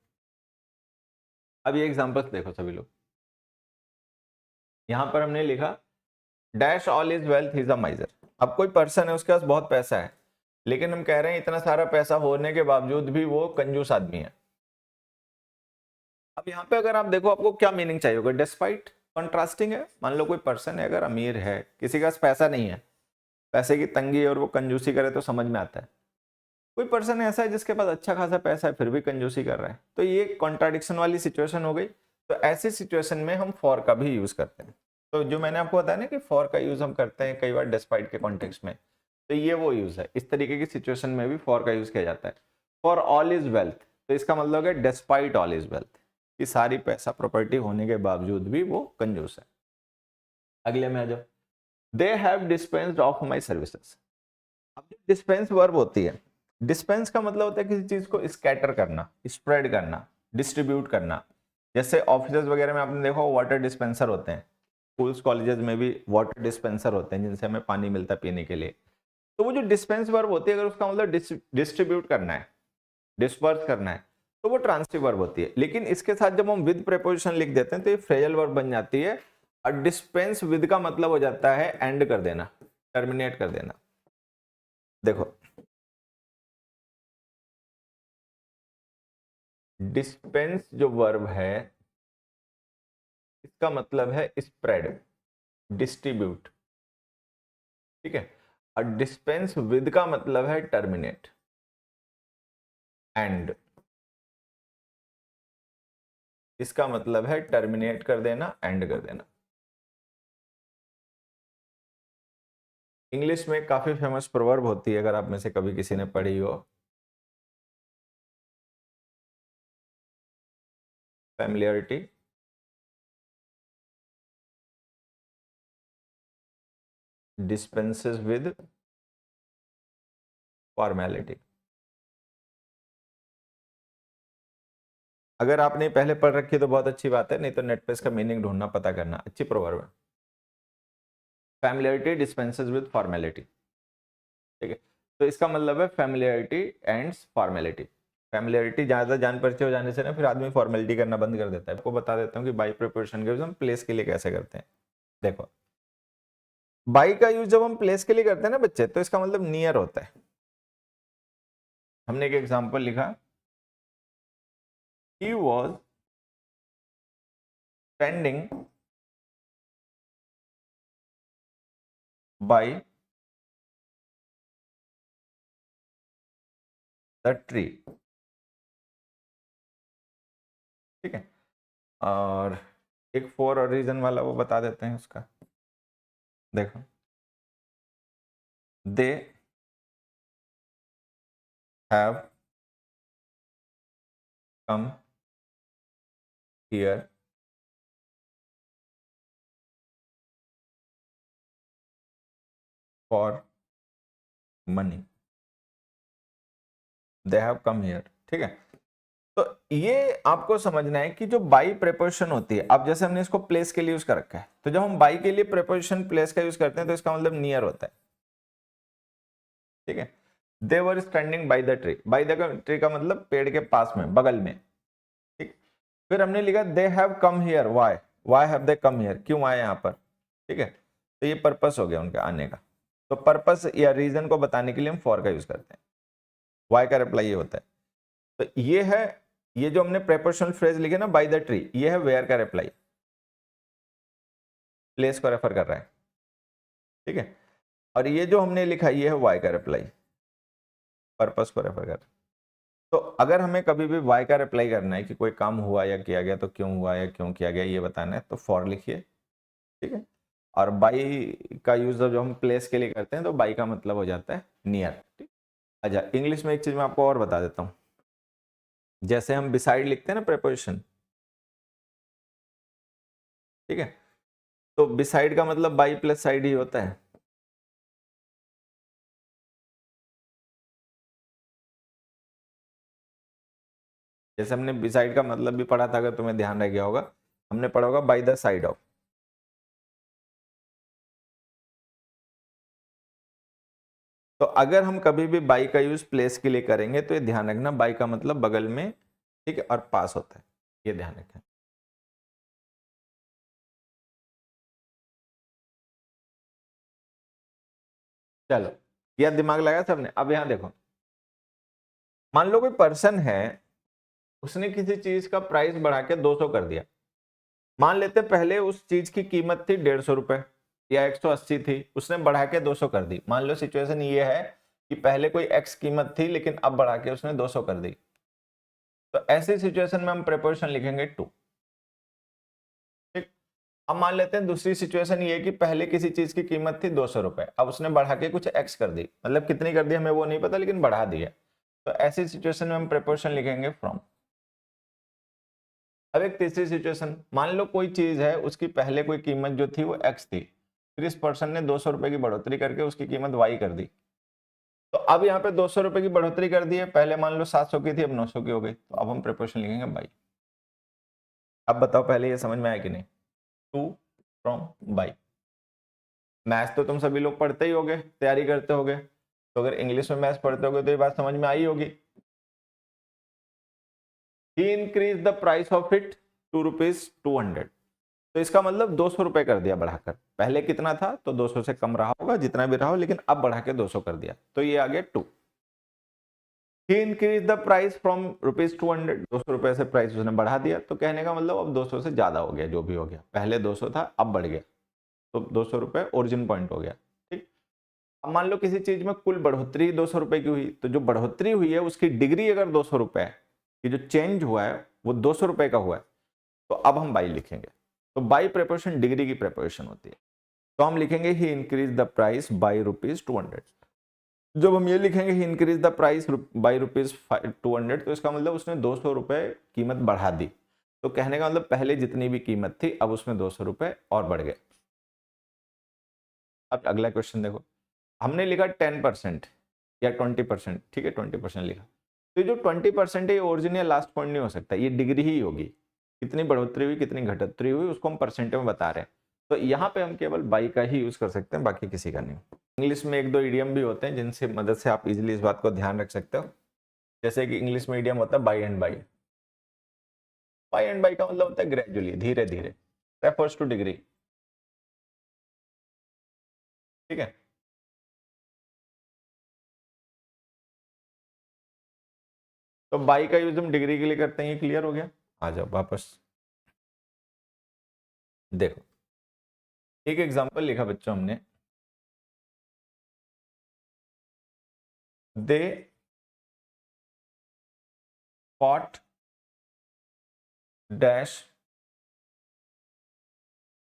अब ये एग्जांपल्स देखो सभी लोग, यहां पर हमने लिखा dash all is wealth is a माइजर। अब कोई पर्सन है उसके पास बहुत पैसा है, लेकिन हम कह रहे हैं इतना सारा पैसा होने के बावजूद भी वो कंजूस आदमी है। अब यहाँ पे अगर आप देखो आपको क्या मीनिंग चाहिए होगा, डिस्पाइट कॉन्ट्रास्टिंग है। मान लो कोई पर्सन है अगर अमीर है, किसी के पास पैसा नहीं है, पैसे की तंगी है और वो कंजूसी करे तो समझ में आता है। कोई पर्सन ऐसा है जिसके पास अच्छा खासा पैसा है फिर भी कंजूसी कर रहा है, तो ये कॉन्ट्राडिक्शन वाली सिचुएशन हो गई। तो ऐसी सिचुएशन में हम फॉर का भी यूज करते हैं। तो जो मैंने आपको बताया ना कि फॉर का यूज हम करते हैं कई बार डिस्पाइट के कॉन्टेक्स्ट में, तो ये वो यूज है। इस तरीके की सिचुएशन में भी फॉर का यूज किया जाता है। फॉर ऑल इज वेल्थ, तो इसका मतलब है डिस्पाइट ऑल इज वेल्थ, कि सारी पैसा प्रॉपर्टी होने के बावजूद भी वो कंजूस है। अगले में आ जाओ, they have dispensed of my services. अब डिस्पेंस वर्ब होती है, डिस्पेंस का मतलब होता है किसी चीज को स्कैटर करना, स्प्रेड करना, डिस्ट्रीब्यूट करना। जैसे ऑफिस वगैरह में आपने देखा वाटर डिस्पेंसर होते हैं, स्कूल्स कॉलेजेस में भी वाटर डिस्पेंसर होते हैं जिनसे हमें पानी मिलता है पीने के लिए। तो वो जो डिस्पेंस वर्ब होती है अगर उसका मतलब डिस्ट्रीब्यूट करना है, डिस्पर्स करना है, तो वो ट्रांसिटिव वर्ब होती है। लेकिन इसके साथ जब हम विद प्रेपोजिशन लिख देते हैं तो ये फ्रेजल वर्ब बन जाती है। और डिस्पेंस विद का मतलब हो जाता है एंड कर देना, टर्मिनेट कर देना। देखो डिस्पेंस जो वर्ब है इसका मतलब है स्प्रेड, डिस्ट्रीब्यूट, ठीक है। और डिस्पेंस विद का मतलब है टर्मिनेट, एंड। इसका मतलब है टर्मिनेट कर देना, एंड कर देना। इंग्लिश में काफी फेमस प्रोवर्ब होती है, अगर आप में से कभी किसी ने पढ़ी हो, फैमिलियरिटी डिस्पेंसेस विद फॉर्मेलिटी। अगर आपने पहले पढ़ रखी है तो बहुत अच्छी बात है, नहीं तो नेट पे इसका मीनिंग ढूंढना, पता करना। अच्छी प्रोवर्ब है। फैमिलियरिटी डिस्पेंसेस विद फॉर्मेलिटी, ठीक है। तो इसका मतलब है फैमिलियरिटी एंड्स फॉर्मेलिटी। फैमिलियरिटी ज्यादा जान परिचय हो जाने से ना फिर आदमी फॉर्मेलिटी करना बंद कर देता है। आपको बता देता हूँ कि बाई प्रिपोजिशन का यूज हम प्लेस के लिए कैसे करते हैं। देखो, बाई का यूज जब हम प्लेस के लिए करते हैं ना बच्चे, तो इसका मतलब नियर होता है। हमने एक एग्जांपल लिखा, he was standing by the tree, ठीक है। और एक फॉर और रीजन वाला वो बता देते हैं उसका। देखो, they have come here for money, they have come here, ठीक है। तो ये आपको समझना है कि जो बाई प्रेपोजिशन होती है, अब जैसे हमने इसको प्लेस के लिए यूज कर रखा है, तो जब हम बाई के लिए प्रेपोजिशन प्लेस का यूज करते हैं तो इसका मतलब नियर होता है, ठीक है। They were standing by the tree, by the tree का मतलब पेड़ के पास में, बगल में, ठीक। फिर हमने लिखा they have come here, why, why have they come here, क्यों आए यहाँ पर, ठीक है। तो ये पर्पस हो गया उनके आने का। तो पर्पस या रीजन को बताने के लिए हम फॉर का यूज करते हैं। व्हाई का रिप्लाई ये होता है। तो ये है, ये जो हमने प्रेपोजिशनल फ्रेज लिखे ना बाय द ट्री, ये है वेयर का रिप्लाई, प्लेस को रेफर कर रहा है, ठीक है। और ये जो हमने लिखा ये है वाई का रिप्लाई, पर्पस को रेफर कर रहा है। तो अगर हमें कभी भी वाई का रिप्लाई करना है कि कोई काम हुआ या किया गया तो क्यों हुआ या क्यों किया गया ये बताना है, तो फॉर लिखिए, ठीक है। और बाई का यूज जो हम प्लेस के लिए करते हैं तो बाई का मतलब हो जाता है नियर, ठीक। अच्छा, इंग्लिश में एक चीज मैं आपको और बता देता हूँ। जैसे हम बिसाइड लिखते हैं ना प्रेपोजिशन, ठीक है। तो बिसाइड का मतलब बाई प्लस साइड ही होता है। जैसे हमने बिसाइड का मतलब भी पढ़ा था, अगर तुम्हें ध्यान रह गया होगा, हमने पढ़ा होगा बाई द साइड ऑफ। तो अगर हम कभी भी बाई का यूज प्लेस के लिए करेंगे तो ये ध्यान रखना, बाई का मतलब बगल में, ठीक है, और पास होता है, ये ध्यान रखें। चलो, यह दिमाग लगाया सबने। अब यहां देखो, मान लो कोई पर्सन है, उसने किसी चीज का प्राइस बढ़ा के 200 कर दिया। मान लेते पहले उस चीज की कीमत थी 150 रुपए या 180 थी, उसने बढ़ा के 200 कर दी। मान लो सिचुएशन ये है कि पहले कोई एक्स कीमत थी लेकिन अब बढ़ा के उसने 200 कर दी। तो ऐसी सिचुएशन में हम प्रेपोजिशन लिखेंगे टू, ठीक। अब मान लेते हैं दूसरी सिचुएशन ये है कि पहले किसी चीज की कीमत थी 200 रुपए, अब उसने बढ़ा के कुछ एक्स कर दी, मतलब कितनी कर दी हमें वो नहीं पता लेकिन बढ़ा दी है। तो ऐसी सिचुएशन में हम प्रेपोजिशन लिखेंगे फ्रॉम। अब एक तीसरी सिचुएशन, मान लो कोई चीज है, उसकी पहले कोई कीमत जो थी वो एक्स थी, फिर इस पर्सन ने 200 रुपए की बढ़ोतरी करके उसकी कीमत वाई कर दी। तो अब यहाँ पे 200 रुपए की बढ़ोतरी कर दी है, पहले मान लो 700 की थी अब 900 की हो गई, तो अब हम प्रेपोजिशन लिखेंगे बाई। अब बताओ पहले ये समझ में आया कि नहीं, टू फ्रॉम बाई। मैथ्स तो तुम सभी लोग पढ़ते ही होगे, तैयारी करते होगे, तो अगर इंग्लिश में मैथ्स पढ़ते होगे तो ये बात समझ में आई होगी। He increase the price of it to rupees 200, तो इसका मतलब 200 रुपए कर दिया बढ़ाकर। पहले कितना था तो 200 से कम रहा होगा, जितना भी रहा हो, लेकिन अब बढ़ा के 200 कर दिया, तो ये आ गया to. He increase the price from rupees 200, 200 रुपए से प्राइस उसने बढ़ा दिया, तो कहने का मतलब अब 200 से ज्यादा हो गया, जो भी हो गया, पहले 200 था अब बढ़ गया, तो 200 रुपए ओरिजिन पॉइंट हो गया, ठीक। अब मान लो किसी चीज में कुल बढ़ोतरी 200 रुपए की हुई, तो जो बढ़ोतरी हुई है उसकी डिग्री अगर 200 रुपए है, कि जो चेंज हुआ है वो 200 रुपए का हुआ है, तो अब हम बाई लिखेंगे। तो बाई प्रेपोजिशन डिग्री की प्रेपोजिशन होती है, तो हम लिखेंगे he increase the price by rupees 200। जब हम ये लिखेंगे he increase the price by rupees 200, तो इसका मतलब उसने 200 रुपए कीमत बढ़ा दी, तो कहने का मतलब पहले जितनी भी कीमत थी अब उसमें 200 रुपए और बढ़ गए। अब अगला क्वेश्चन देखो, हमने लिखा 10% या 20%, ठीक है 20% लिखा, तो ये जो 20% है ये ओरिजिन या लास्ट पॉइंट नहीं हो सकता, ये डिग्री ही होगी, कितनी बढ़ोतरी हुई कितनी घटोतरी हुई उसको हम परसेंट में बता रहे हैं। तो यहाँ पे हम केवल बाई का ही यूज कर सकते हैं, बाकी किसी का नहीं। इंग्लिश में एक दो इडियम भी होते हैं जिनसे मदद से आप इजीली इस बात को ध्यान रख सकते हो, जैसे कि इंग्लिश में इडियम होता है by and by. By and by का मतलब होता है ग्रेजुअली, धीरे धीरे, रेफर्स टू डिग्री, ठीक है। तो बाई का यूज हम डिग्री के लिए करते हैं, ये क्लियर हो गया। आ जाओ वापस देखो, एक एग्जांपल लिखा बच्चों हमने, दे फॉट डैश,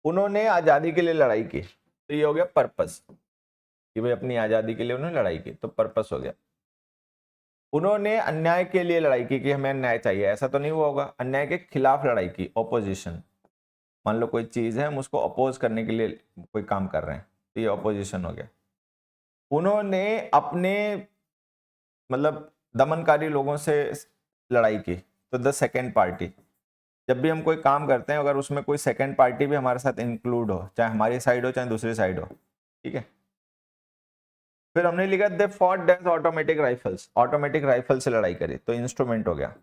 उन्होंने आजादी के लिए लड़ाई की, तो ये हो गया पर्पस, कि भाई अपनी आजादी के लिए उन्होंने लड़ाई की, तो पर्पस हो गया। उन्होंने अन्याय के लिए लड़ाई की, कि हमें अन्याय चाहिए, ऐसा तो नहीं हुआ होगा, अन्याय के खिलाफ लड़ाई की, ऑपोजिशन। मान लो कोई चीज है हम उसको अपोज करने के लिए कोई काम कर रहे हैं, तो ये ऑपोजिशन हो गया। उन्होंने अपने मतलब दमनकारी लोगों से लड़ाई की, तो द सेकेंड पार्टी। जब भी हम कोई काम करते हैं अगर उसमें कोई सेकेंड पार्टी भी हमारे साथ इंक्लूड हो, चाहे हमारी साइड हो चाहे दूसरी साइड हो, ठीक है। फिर हमने लिखा they fought death automatic rifles, automatic rifle से लड़ाई करी, तो इंस्ट्रूमेंट हो गया।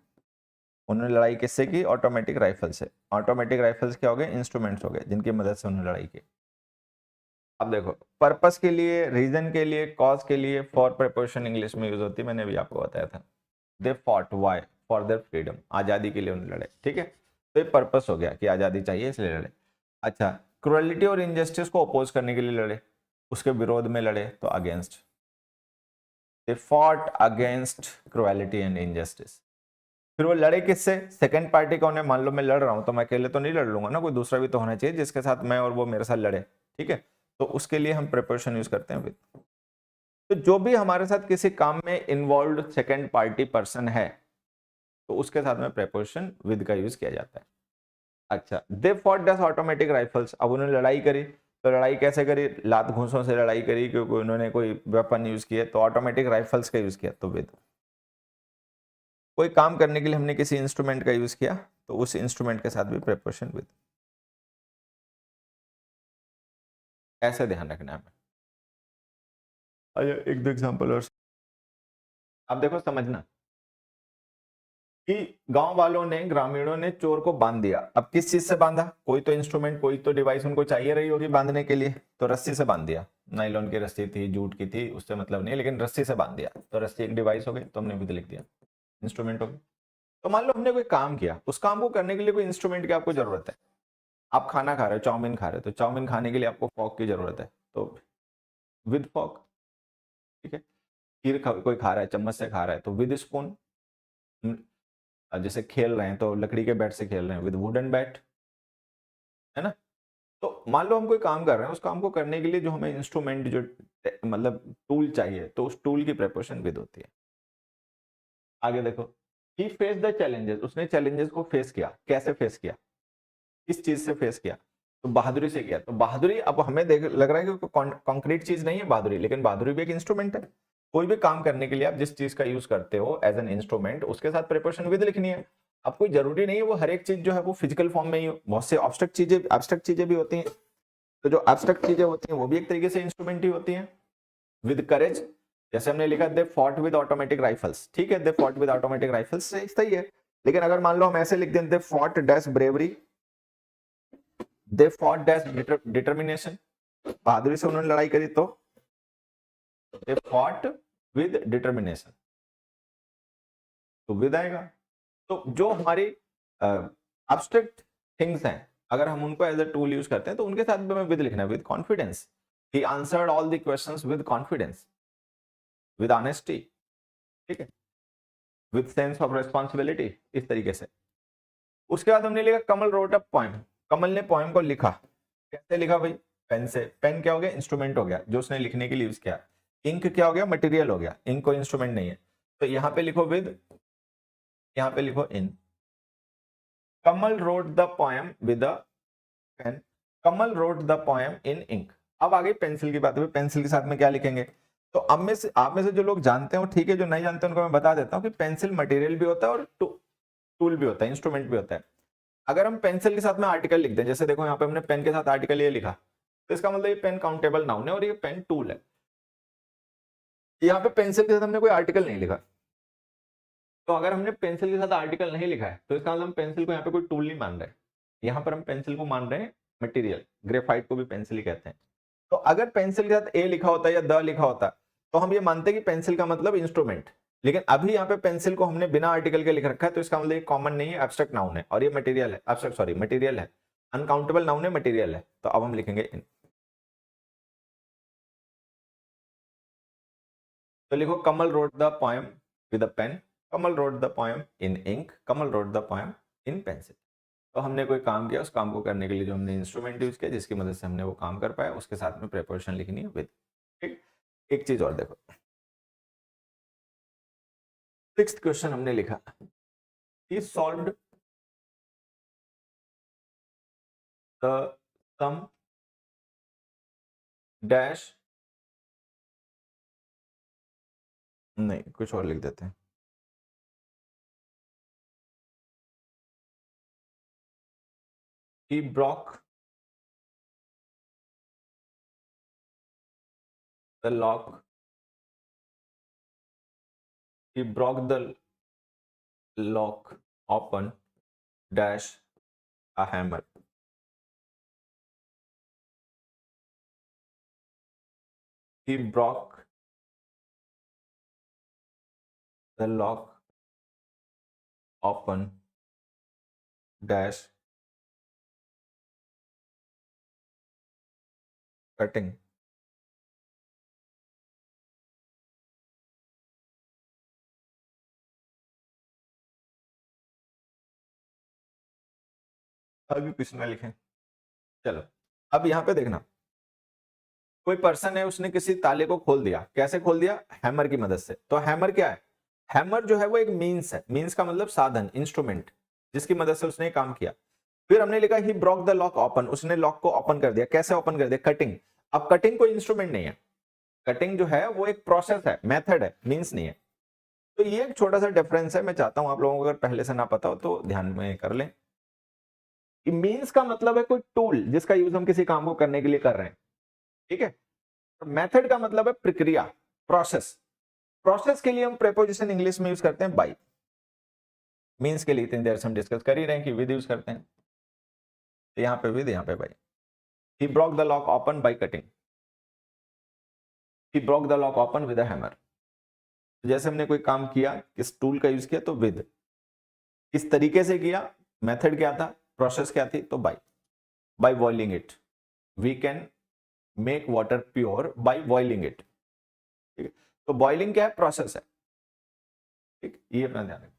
उन्होंने लड़ाई किससे की? ऑटोमेटिक राइफल से। ऑटोमेटिक राइफल्स क्या हो गए? इंस्ट्रूमेंट्स हो गए जिनकी मदद से उन्होंने लड़ाई की। अब देखो, पर्पस के लिए, रीजन के लिए, कॉज के लिए फॉर प्रीपोजिशन इंग्लिश में यूज होती है, मैंने भी आपको बताया था। They fought why for their freedom, आजादी के लिए उन्होंने लड़े, ठीक है। तो ये पर्पस हो गया कि आजादी चाहिए इसलिए लड़े। अच्छा, क्रुएलिटी और इनजस्टिस को अपोज करने के लिए लड़े, उसके विरोध में लड़े, तो against. They fought against cruelty and injustice. फिर वो लड़े किससे? सेकंड पार्टी कौन है? मान लो मैं लड़ रहा हूं तो मैं अकेले तो नहीं लड़ लूंगा ना, कोई दूसरा भी तो होना चाहिए जिसके साथ मैं और वो मेरे साथ लड़े, ठीक है। तो उसके लिए हम प्रिपरेशन यूज करते हैं विद। तो जो भी हमारे साथ किसी काम में इन्वॉल्व सेकंड पार्टी पर्सन है, तो उसके साथ में प्रिपरेशन विद का यूज किया जाता है। अच्छा, they fought does automatic rifles, अब उन्होंने लड़ाई करी, तो लड़ाई कैसे करी? लात घूंसों से लड़ाई करी, क्योंकि उन्होंने कोई वेपन यूज किया, तो ऑटोमेटिक राइफल्स का यूज किया, तो विद। कोई काम करने के लिए हमने किसी इंस्ट्रूमेंट का यूज किया, तो उस इंस्ट्रूमेंट के साथ भी प्रिपरेशन विद। ऐसे ध्यान रखना है। अच्छा, एक दो एग्जांपल और, अब देखो समझना कि गांव वालों ने, ग्रामीणों ने चोर को बांध दिया। अब किस चीज से बांधा? कोई तो इंस्ट्रूमेंट, कोई तो डिवाइस उनको चाहिए रही होगी बांधने के लिए, तो रस्सी से बांध दिया। नायलॉन की रस्सी थी, जूट की थी, उससे मतलब नहीं, लेकिन रस्सी से बांध दिया, तो रस्सी एक डिवाइस हो गई, तो हमने विद लिख दिया, इंस्ट्रूमेंट हो गया। तो मान लो हमने कोई काम किया, उस काम को करने के लिए कोई इंस्ट्रूमेंट की आपको जरूरत है। आप खाना खा रहे हो, चाउमीन खा रहे हो, तो चाउमीन खाने के लिए आपको फॉक की जरूरत है, तो विद फॉक, ठीक है। खीर कोई खा रहा है, चम्मच से खा रहा है, तो विद स्पून। जैसे खेल रहे हैं तो लकड़ी के बैट से खेल रहे हैं, विद वुडन बैट, है ना। तो मान लो हम कोई काम कर रहे हैं, उस काम को करने के लिए जो हमें इंस्ट्रूमेंट, जो मतलब टूल चाहिए, तो उस टूल की प्रिपरेशन विद होती है। आगे देखो, ही फेस द चैलेंजेस, उसने चैलेंजेस को फेस किया। कैसे फेस किया? किस चीज से फेस किया? तो बहादुरी से किया। तो बहादुरी, अब हमें देख लग रहा है कि कॉन्क्रीट चीज नहीं है बहादुरी, लेकिन बहादुरी भी एक इंस्ट्रूमेंट है। कोई भी काम करने के लिए आप जिस चीज का यूज करते हो एज एन इंस्ट्रूमेंट, उसके साथ प्रिपरेशन विद लिखनी है। अब कोई जरूरी नहीं है वो हर एक चीज जो है वो फिजिकल फॉर्म में ही हो, बहुत से एब्स्ट्रैक्ट चीजें भी होती हैं। तो जो एब्स्ट्रैक्ट चीजें होती हैं वो भी एक तरीके से इंस्ट्रूमेंट ही होती हैं। विद करेज, जैसे हमने लिखा they fought with automatic rifles, ठीक है, they fought with automatic rifles, सही है। लेकिन अगर मान लो हम ऐसे लिख दें, they fought dash bravery, they fought dash determination, बहादुरी से उन्होंने लड़ाई करी, तो दे फॉट विद डिटर्मिनेशन, तो विद आएगा। तो जो हमारी एब्स्ट्रैक्ट थिंग्स हैं, अगर हम उनको एज अ टूल यूज करते हैं, तो उनके साथ भी हमें विद लिखना है, with confidence. He answered all the questions with confidence, with honesty, ठीक है, विद सेंस ऑफ रेस्पॉन्सिबिलिटी, इस तरीके से। उसके बाद हमने लिखा कमल रोट अ पोएम, कमल ने पोएम को लिखा। कैसे लिखा भाई? पेन से। पेन क्या हो गया? इंस्ट्रूमेंट हो गया जो उसने लिखने के लिए यूज किया। इंक क्या हो गया? मटेरियल हो गया। इंक कोई इंस्ट्रूमेंट नहीं है, तो यहां पे लिखो विद, यहां पे लिखो in. Kamal wrote the poem with a pen, Kamal wrote the poem in ink. अब आ गई पेंसिल की बात है, पेंसिल के साथ में क्या लिखेंगे? तो अब में से आप में से जो लोग जानते हो ठीक है, जो नहीं जानते उनको मैं बता देता हूँ कि पेंसिल मटेरियल भी होता है और टूल भी होता है, इंस्ट्रूमेंट भी होता है। अगर हम पेंसिल के साथ में आर्टिकल लिखते हैं, जैसे देखो यहाँ पे हमने पेन के साथ आर्टिकल ये लिखा, तो इसका मतलब ये पेन काउंटेबल नाउन है और ये पेन टूल है। यहाँ पे पेंसिल के साथ हमने कोई आर्टिकल नहीं लिखा, तो अगर हमने पेंसिल के साथ आर्टिकल नहीं लिखा है तो इसका मतलब हम पेंसिल को यहाँ पे कोई टूल नहीं मान रहे, यहाँ पर हम पेंसिल को मान रहे हैं मटेरियल। ग्रेफाइट को भी पेंसिल ही कहते हैं। तो अगर पेंसिल के साथ ए लिखा होता या द लिखा होता तो हम ये मानते कि पेंसिल का मतलब इंस्ट्रूमेंट, लेकिन अभी यहाँ पे पेंसिल को हमने बिना आर्टिकल के लिख रखा है, तो इसका मतलब ये कॉमन नहीं है, एब्स्ट्रैक्ट नाउन है और ये मटेरियल है, एब्स्ट्रैक्ट सॉरी मटेरियल है, अनकाउंटेबल नाउन है, मटेरियल है। तो अब हम लिखेंगे इन। तो लिखो Kamal wrote the poem with a pen, Kamal wrote the poem in ink, Kamal wrote the poem in pencil. तो हमने कोई काम किया, उस काम को करने के लिए जो हमने इंस्ट्रूमेंट यूज किया जिसकी मदद से हमने वो काम कर पाया, उसके साथ में प्रेपोजिशन लिखनी है विद। ठीक, एक चीज और देखो, 6th क्वेश्चन हमने लिखा, he solved the sum dash, नहीं कुछ और लिख देते हैं, he broke the lock, he broke the lock open dash a hammer, he broke the lock open dash cutting, अभी कुछ ना लिखें। चलो अब यहां पे देखना, कोई पर्सन है उसने किसी ताले को खोल दिया, कैसे खोल दिया? हैमर की मदद से। तो हैमर क्या है? हैमर जो है वो एक मींस है, मींस का मतलब साधन, इंस्ट्रूमेंट, जिसकी मदद से उसने काम किया। फिर हमने लिखा ही ब्रोक द लॉक ओपन, उसने लॉक को ओपन कर दिया, कैसे ओपन कर दिया? कटिंग। अब कटिंग कोई इंस्ट्रूमेंट नहीं है, कटिंग जो है वो एक प्रोसेस है, मेथड है, मींस नहीं है। तो ये एक छोटा सा डिफरेंस है, मैं चाहता हूं आप लोगों को अगर पहले से ना पता हो तो ध्यान में कर लें। मींस का मतलब है कोई टूल जिसका यूज हम किसी काम को करने के लिए कर रहे हैं, ठीक है। मेथड का मतलब है प्रक्रिया, प्रोसेस। प्रोसेस के लिए हम प्रेपोजिशन इंग्लिश में यूज करते हैं बाय। मींस के लिए इतनी देर से हम डिस्कस कर ही रहे हैं कि विद यूज करते हैं, तो यहाँ पे विद, यहाँ पे by. He broke the lock open by cutting, he broke the lock open with a hammer. जैसे हमने कोई काम किया, किस टूल का यूज किया, तो विद। किस तरीके से किया, मेथड क्या था, प्रोसेस क्या थी, तो by. By boiling it, we can make water pure by boiling it. ठीक है, तो बॉइलिंग क्या है? प्रोसेस है। ठीक, ये अपना ध्यान रखना।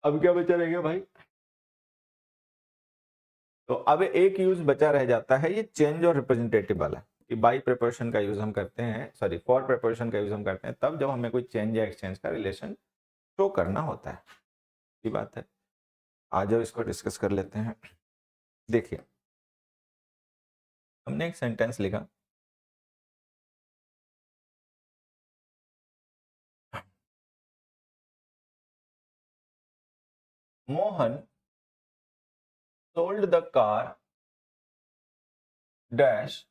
अब क्या बचा रहेगा भाई? तो अब एक यूज बचा रह जाता है, ये चेंज और रिप्रेजेंटेटिव वाला, कि बाई प्रेपोजिशन का यूज हम करते हैं, सॉरी फॉर प्रेपोजिशन का यूज हम करते हैं तब जब हमें कोई चेंज या एक्सचेंज का रिलेशन शो करना होता है। ये बात है, आ जाओ इसको डिस्कस कर लेते हैं। देखिए हमने एक सेंटेंस लिखा, Mohan sold the car dash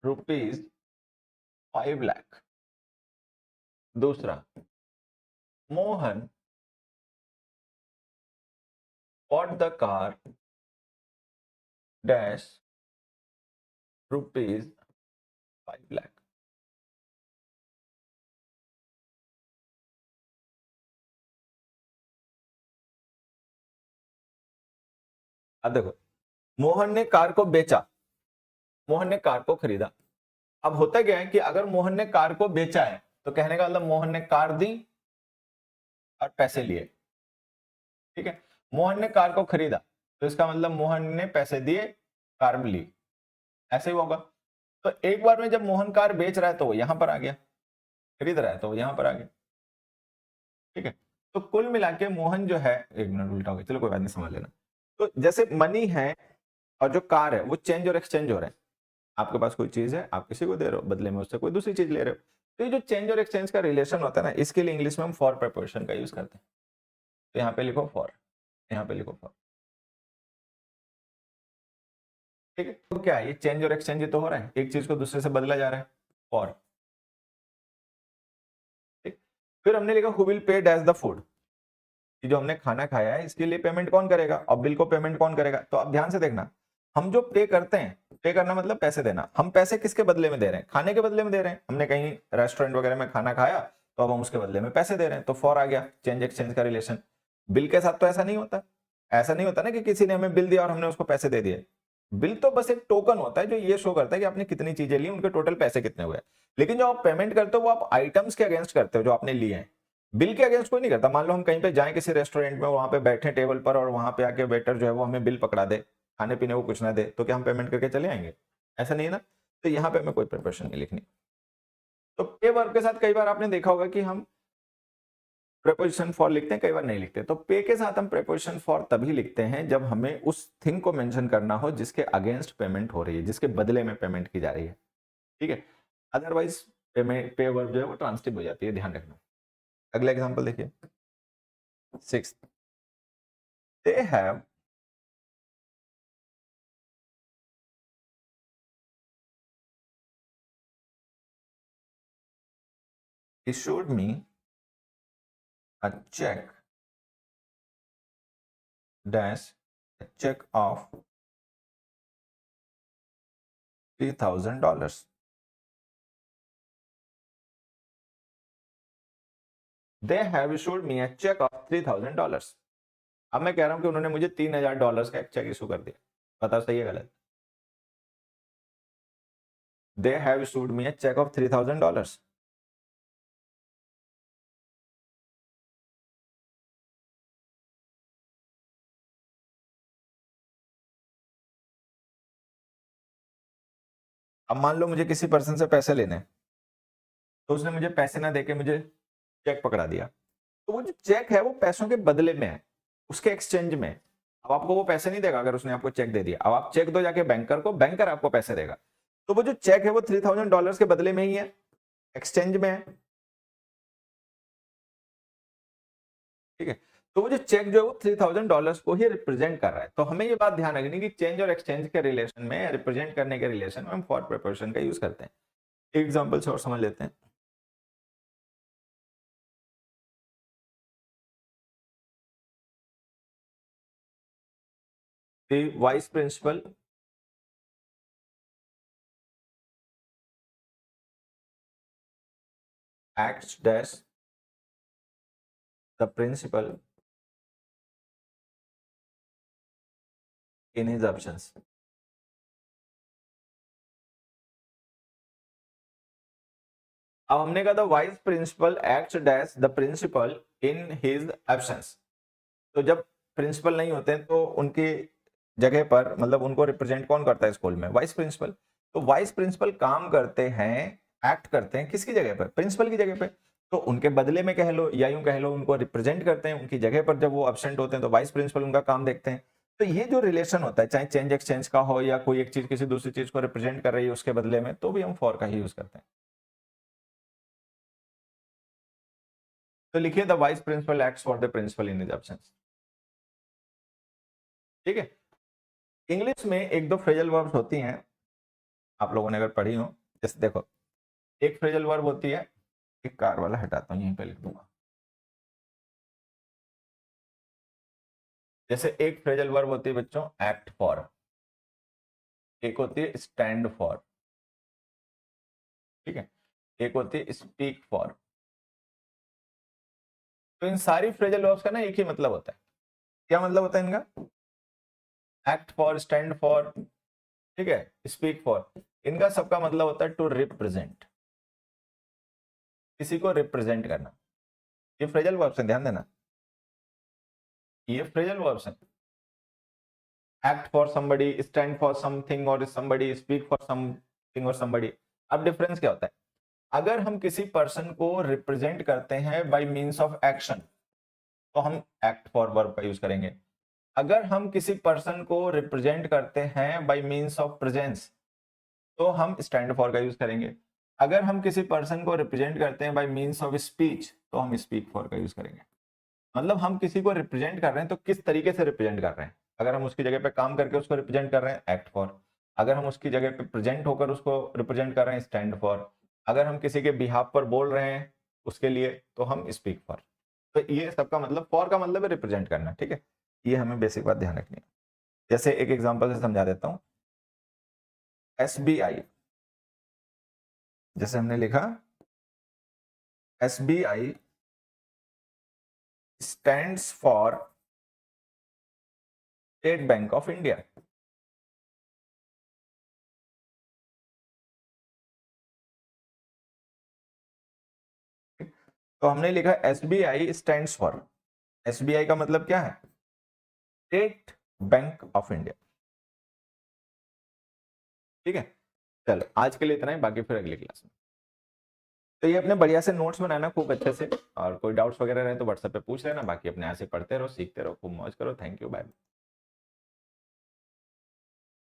rupees 5 lakh. दूसरा, Mohan bought the car dash rupees 5 lakh। अब देखो, मोहन ने कार को बेचा, मोहन ने कार को खरीदा। अब होता क्या है कि अगर मोहन ने कार को बेचा है तो कहने का मतलब मोहन ने कार दी और पैसे लिए, ठीक है। मोहन ने कार को खरीदा तो इसका मतलब मोहन ने पैसे दिए, कार भी ली, ऐसे ही होगा। तो एक बार में जब मोहन कार बेच रहा है तो वो यहां पर आ गया, खरीद रहा है तो वो यहां पर आ गया, ठीक है। तो कुल मिला के मोहन जो है, एक मिनट उल्टा हो गया, चलो कोई बात नहीं, समझ लेना। तो जैसे मनी है, और जो कार है वो चेंज और एक्सचेंज हो रहे हैं। आपके पास कोई चीज है, आप किसी को दे रहे हो, बदले में उससे कोई दूसरी चीज ले रहे हो। तो ये जो चेंज और एक्सचेंज का रिलेशन होता है ना, इसके लिए इंग्लिश में हम फॉर प्रीपोजिशन का यूज करते हैं। तो यहाँ पे लिखो फॉर, यहाँ पे लिखो फॉर। ठीक है, तो क्या है, ये चेंज और एक्सचेंज तो हो रहा है, एक चीज को दूसरे से बदला जा रहा है, फॉर। ठीक, फिर हमने लिखा who will pay dash the food, कि जो हमने खाना खाया है इसके लिए पेमेंट कौन करेगा, और बिल को पेमेंट कौन करेगा। तो अब ध्यान से देखना, हम जो पे करते हैं, पे करना मतलब पैसे देना, हम पैसे किसके बदले में दे रहे हैं, खाने के बदले में दे रहे हैं। हमने कहीं रेस्टोरेंट वगैरह में खाना खाया तो अब हम उसके बदले में पैसे दे रहे हैं, तो फॉर आ गया, चेंज एक्सचेंज का रिलेशन। बिल के साथ तो ऐसा नहीं होता, ऐसा नहीं होता ना कि किसी ने हमें बिल दिया और हमने उसको पैसे दे दिए। बिल तो बस एक टोकन होता है जो ये शो करता है कि आपने कितनी चीजें ली, उनके टोटल पैसे कितने हुए। लेकिन जो आप पेमेंट करते हो वो आप आइटम्स के अगेंस्ट करते हो जो आपने लिए हैं, बिल के अगेंस्ट कोई नहीं करता। मान लो हम कहीं पे जाएं किसी रेस्टोरेंट में, वहां पे बैठे टेबल पर और वहां पे आके वेटर जो है वो हमें बिल पकड़ा दे, खाने पीने को कुछ ना दे, तो क्या हम पेमेंट करके चले आएंगे? ऐसा नहीं है ना। तो यहाँ पे हमें कोई प्रिपरेशन नहीं लिखनी। तो पे वर्ब के साथ कई बार आपने देखा होगा कि हम प्रेपोजिशन फॉर लिखते हैं, कई बार नहीं लिखते। तो पे के साथ हम प्रेपोजिशन फॉर तभी लिखते हैं जब हमें उस थिंग को मेंशन करना हो जिसके अगेंस्ट पेमेंट हो रही है, जिसके बदले में पेमेंट की जा रही है। ठीक है, अदरवाइज पेमेंट पे वर्ब जो है वो ट्रांसटिव हो जाती है, ध्यान रखना। अगला एग्जांपल देखिए, 6th, they have issued me a check dash a check of $3,000. They have issued me a check of $3,000. अब मैं कह रहा हूं कि उन्होंने मुझे $3,000 का एक चेक इशू कर दिया, बताओ सही है गलत? They have issued me a check of $3,000. अब मान लो मुझे किसी पर्सन से पैसे लेने हैं, तो उसने मुझे पैसे ना देके मुझे चेक पकड़ा दिया, तो वो जो चेक है वो पैसों के बदले में है, उसके एक्सचेंज में। अब आपको वो पैसे नहीं देगा अगर उसने आपको चेक दे दिया। अब आप चेक दो जाके बैंकर को, बैंकर आपको पैसे देगा। तो वो जो चेक है वो $3,000 के बदले में ही है, एक्सचेंज में है। ठीक है, तो वो जो चेक जो है वो $3,000 को ही रिप्रेजेंट कर रहा है। तो हमें ये बात ध्यान रखनी कि चेंज और एक्सचेंज के रिलेशन में, रिप्रेजेंट करने के रिलेशन में हम फॉर प्रीपोजिशन का यूज करते हैं। एक एग्जांपल से और समझ लेते हैं। The vice principal acts as the principal in his absence. अब हमने कहा था vice principal acts as the principal in his absence. तो जब प्रिंसिपल नहीं होते हैं तो उनकी जगह पर, मतलब उनको रिप्रेजेंट कौन करता है स्कूल में? Vice principal. तो वाइस प्रिंसिपल काम करते हैं, एक्ट करते हैं किसकी जगह पर? प्रिंसिपल की जगह पे। तो उनके बदले में कह लो या यूं कह लो, उनको रिप्रेजेंट करते हैं उनकी जगह पर। जब वो एब्सेंट होते हैं तो वाइस प्रिंसिपल उनका काम देखते हैं। तो ये जो रिलेशन होता है, चाहे चेंज एक्सचेंज का हो या कोई एक चीज किसी दूसरी चीज को रिप्रेजेंट कर रही है उसके बदले में, तो भी हम फॉर का ही यूज करते हैं। तो लिखिए the vice principal acts for the principal in his absence. ठीक है, इंग्लिश में एक दो फ्रेजल वर्ब्स होती हैं, आप लोगों ने अगर पढ़ी हो। जैसे देखो, एक फ्रेजल वर्ब होती है, एक कार वाला हटाता हूं, यहीं पे लिख दूंगा। जैसे एक फ्रेजल वर्ब होती है बच्चों, एक्ट फॉर, एक होती है स्टैंड फॉर, ठीक है, एक होती है स्पीक फॉर। तो इन सारी फ्रेजल वर्ब्स का ना एक ही मतलब होता है। क्या मतलब होता है इनका? एक्ट फॉर, स्टैंड फॉर, ठीक है, स्पीक फॉर। इनका सबका मतलब होता है टू रिप्रेजेंट, किसी को रिप्रेजेंट करना। ये फ्रेजल वर्ब्स हैं, ध्यान देना, ये फ्रेजल वर्ब्स हैं। Act for somebody, stand for something और somebody, स्पीक फॉर समथिंग और somebody। अब डिफरेंस क्या होता है? अगर हम किसी पर्सन को रिप्रेजेंट करते हैं बाय मींस ऑफ एक्शन, तो हम एक्ट फॉर वर्ब का यूज करेंगे। अगर हम किसी पर्सन को रिप्रेजेंट करते हैं बाय मींस ऑफ प्रेजेंस तो हम स्टैंड फॉर का यूज करेंगे। अगर हम किसी पर्सन को रिप्रेजेंट करते हैं बाय मींस ऑफ स्पीच तो हम स्पीक फॉर का यूज करेंगे। मतलब हम किसी को रिप्रेजेंट कर रहे हैं तो किस तरीके से रिप्रेजेंट कर रहे हैं। अगर हम उसकी जगह पे काम करके उसको रिप्रेजेंट कर रहे हैं, एक्ट फॉर। अगर हम उसकी जगह पे प्रेजेंट होकर उसको रिप्रेजेंट कर रहे हैं, स्टैंड फॉर। अगर हम किसी के बिहाफ पर बोल रहे हैं उसके लिए तो हम स्पीक फॉर। तो ये सबका मतलब, फॉर का मतलब है रिप्रेजेंट करना, ठीक है। ये हमें बेसिक बात ध्यान रखनी है। जैसे एक एग्जांपल से समझा देता हूं। SBI, जैसे हमने लिखा SBI stands for state bank of India. तो हमने लिखा SBI स्टैंड्स फॉर, SBI का मतलब क्या है, स्टेट बैंक ऑफ इंडिया। ठीक है, चलो आज के लिए इतना ही, बाकी फिर अगली क्लास में। तो ये अपने बढ़िया से नोट्स बनाना खूब अच्छे से, और कोई डाउट्स वगैरह रहे तो व्हाट्सएप पे पूछ लेना। बाकी अपने यहाँ से पढ़ते रहो, सीखते रहो, खूब मौज करो। Thank you, bye.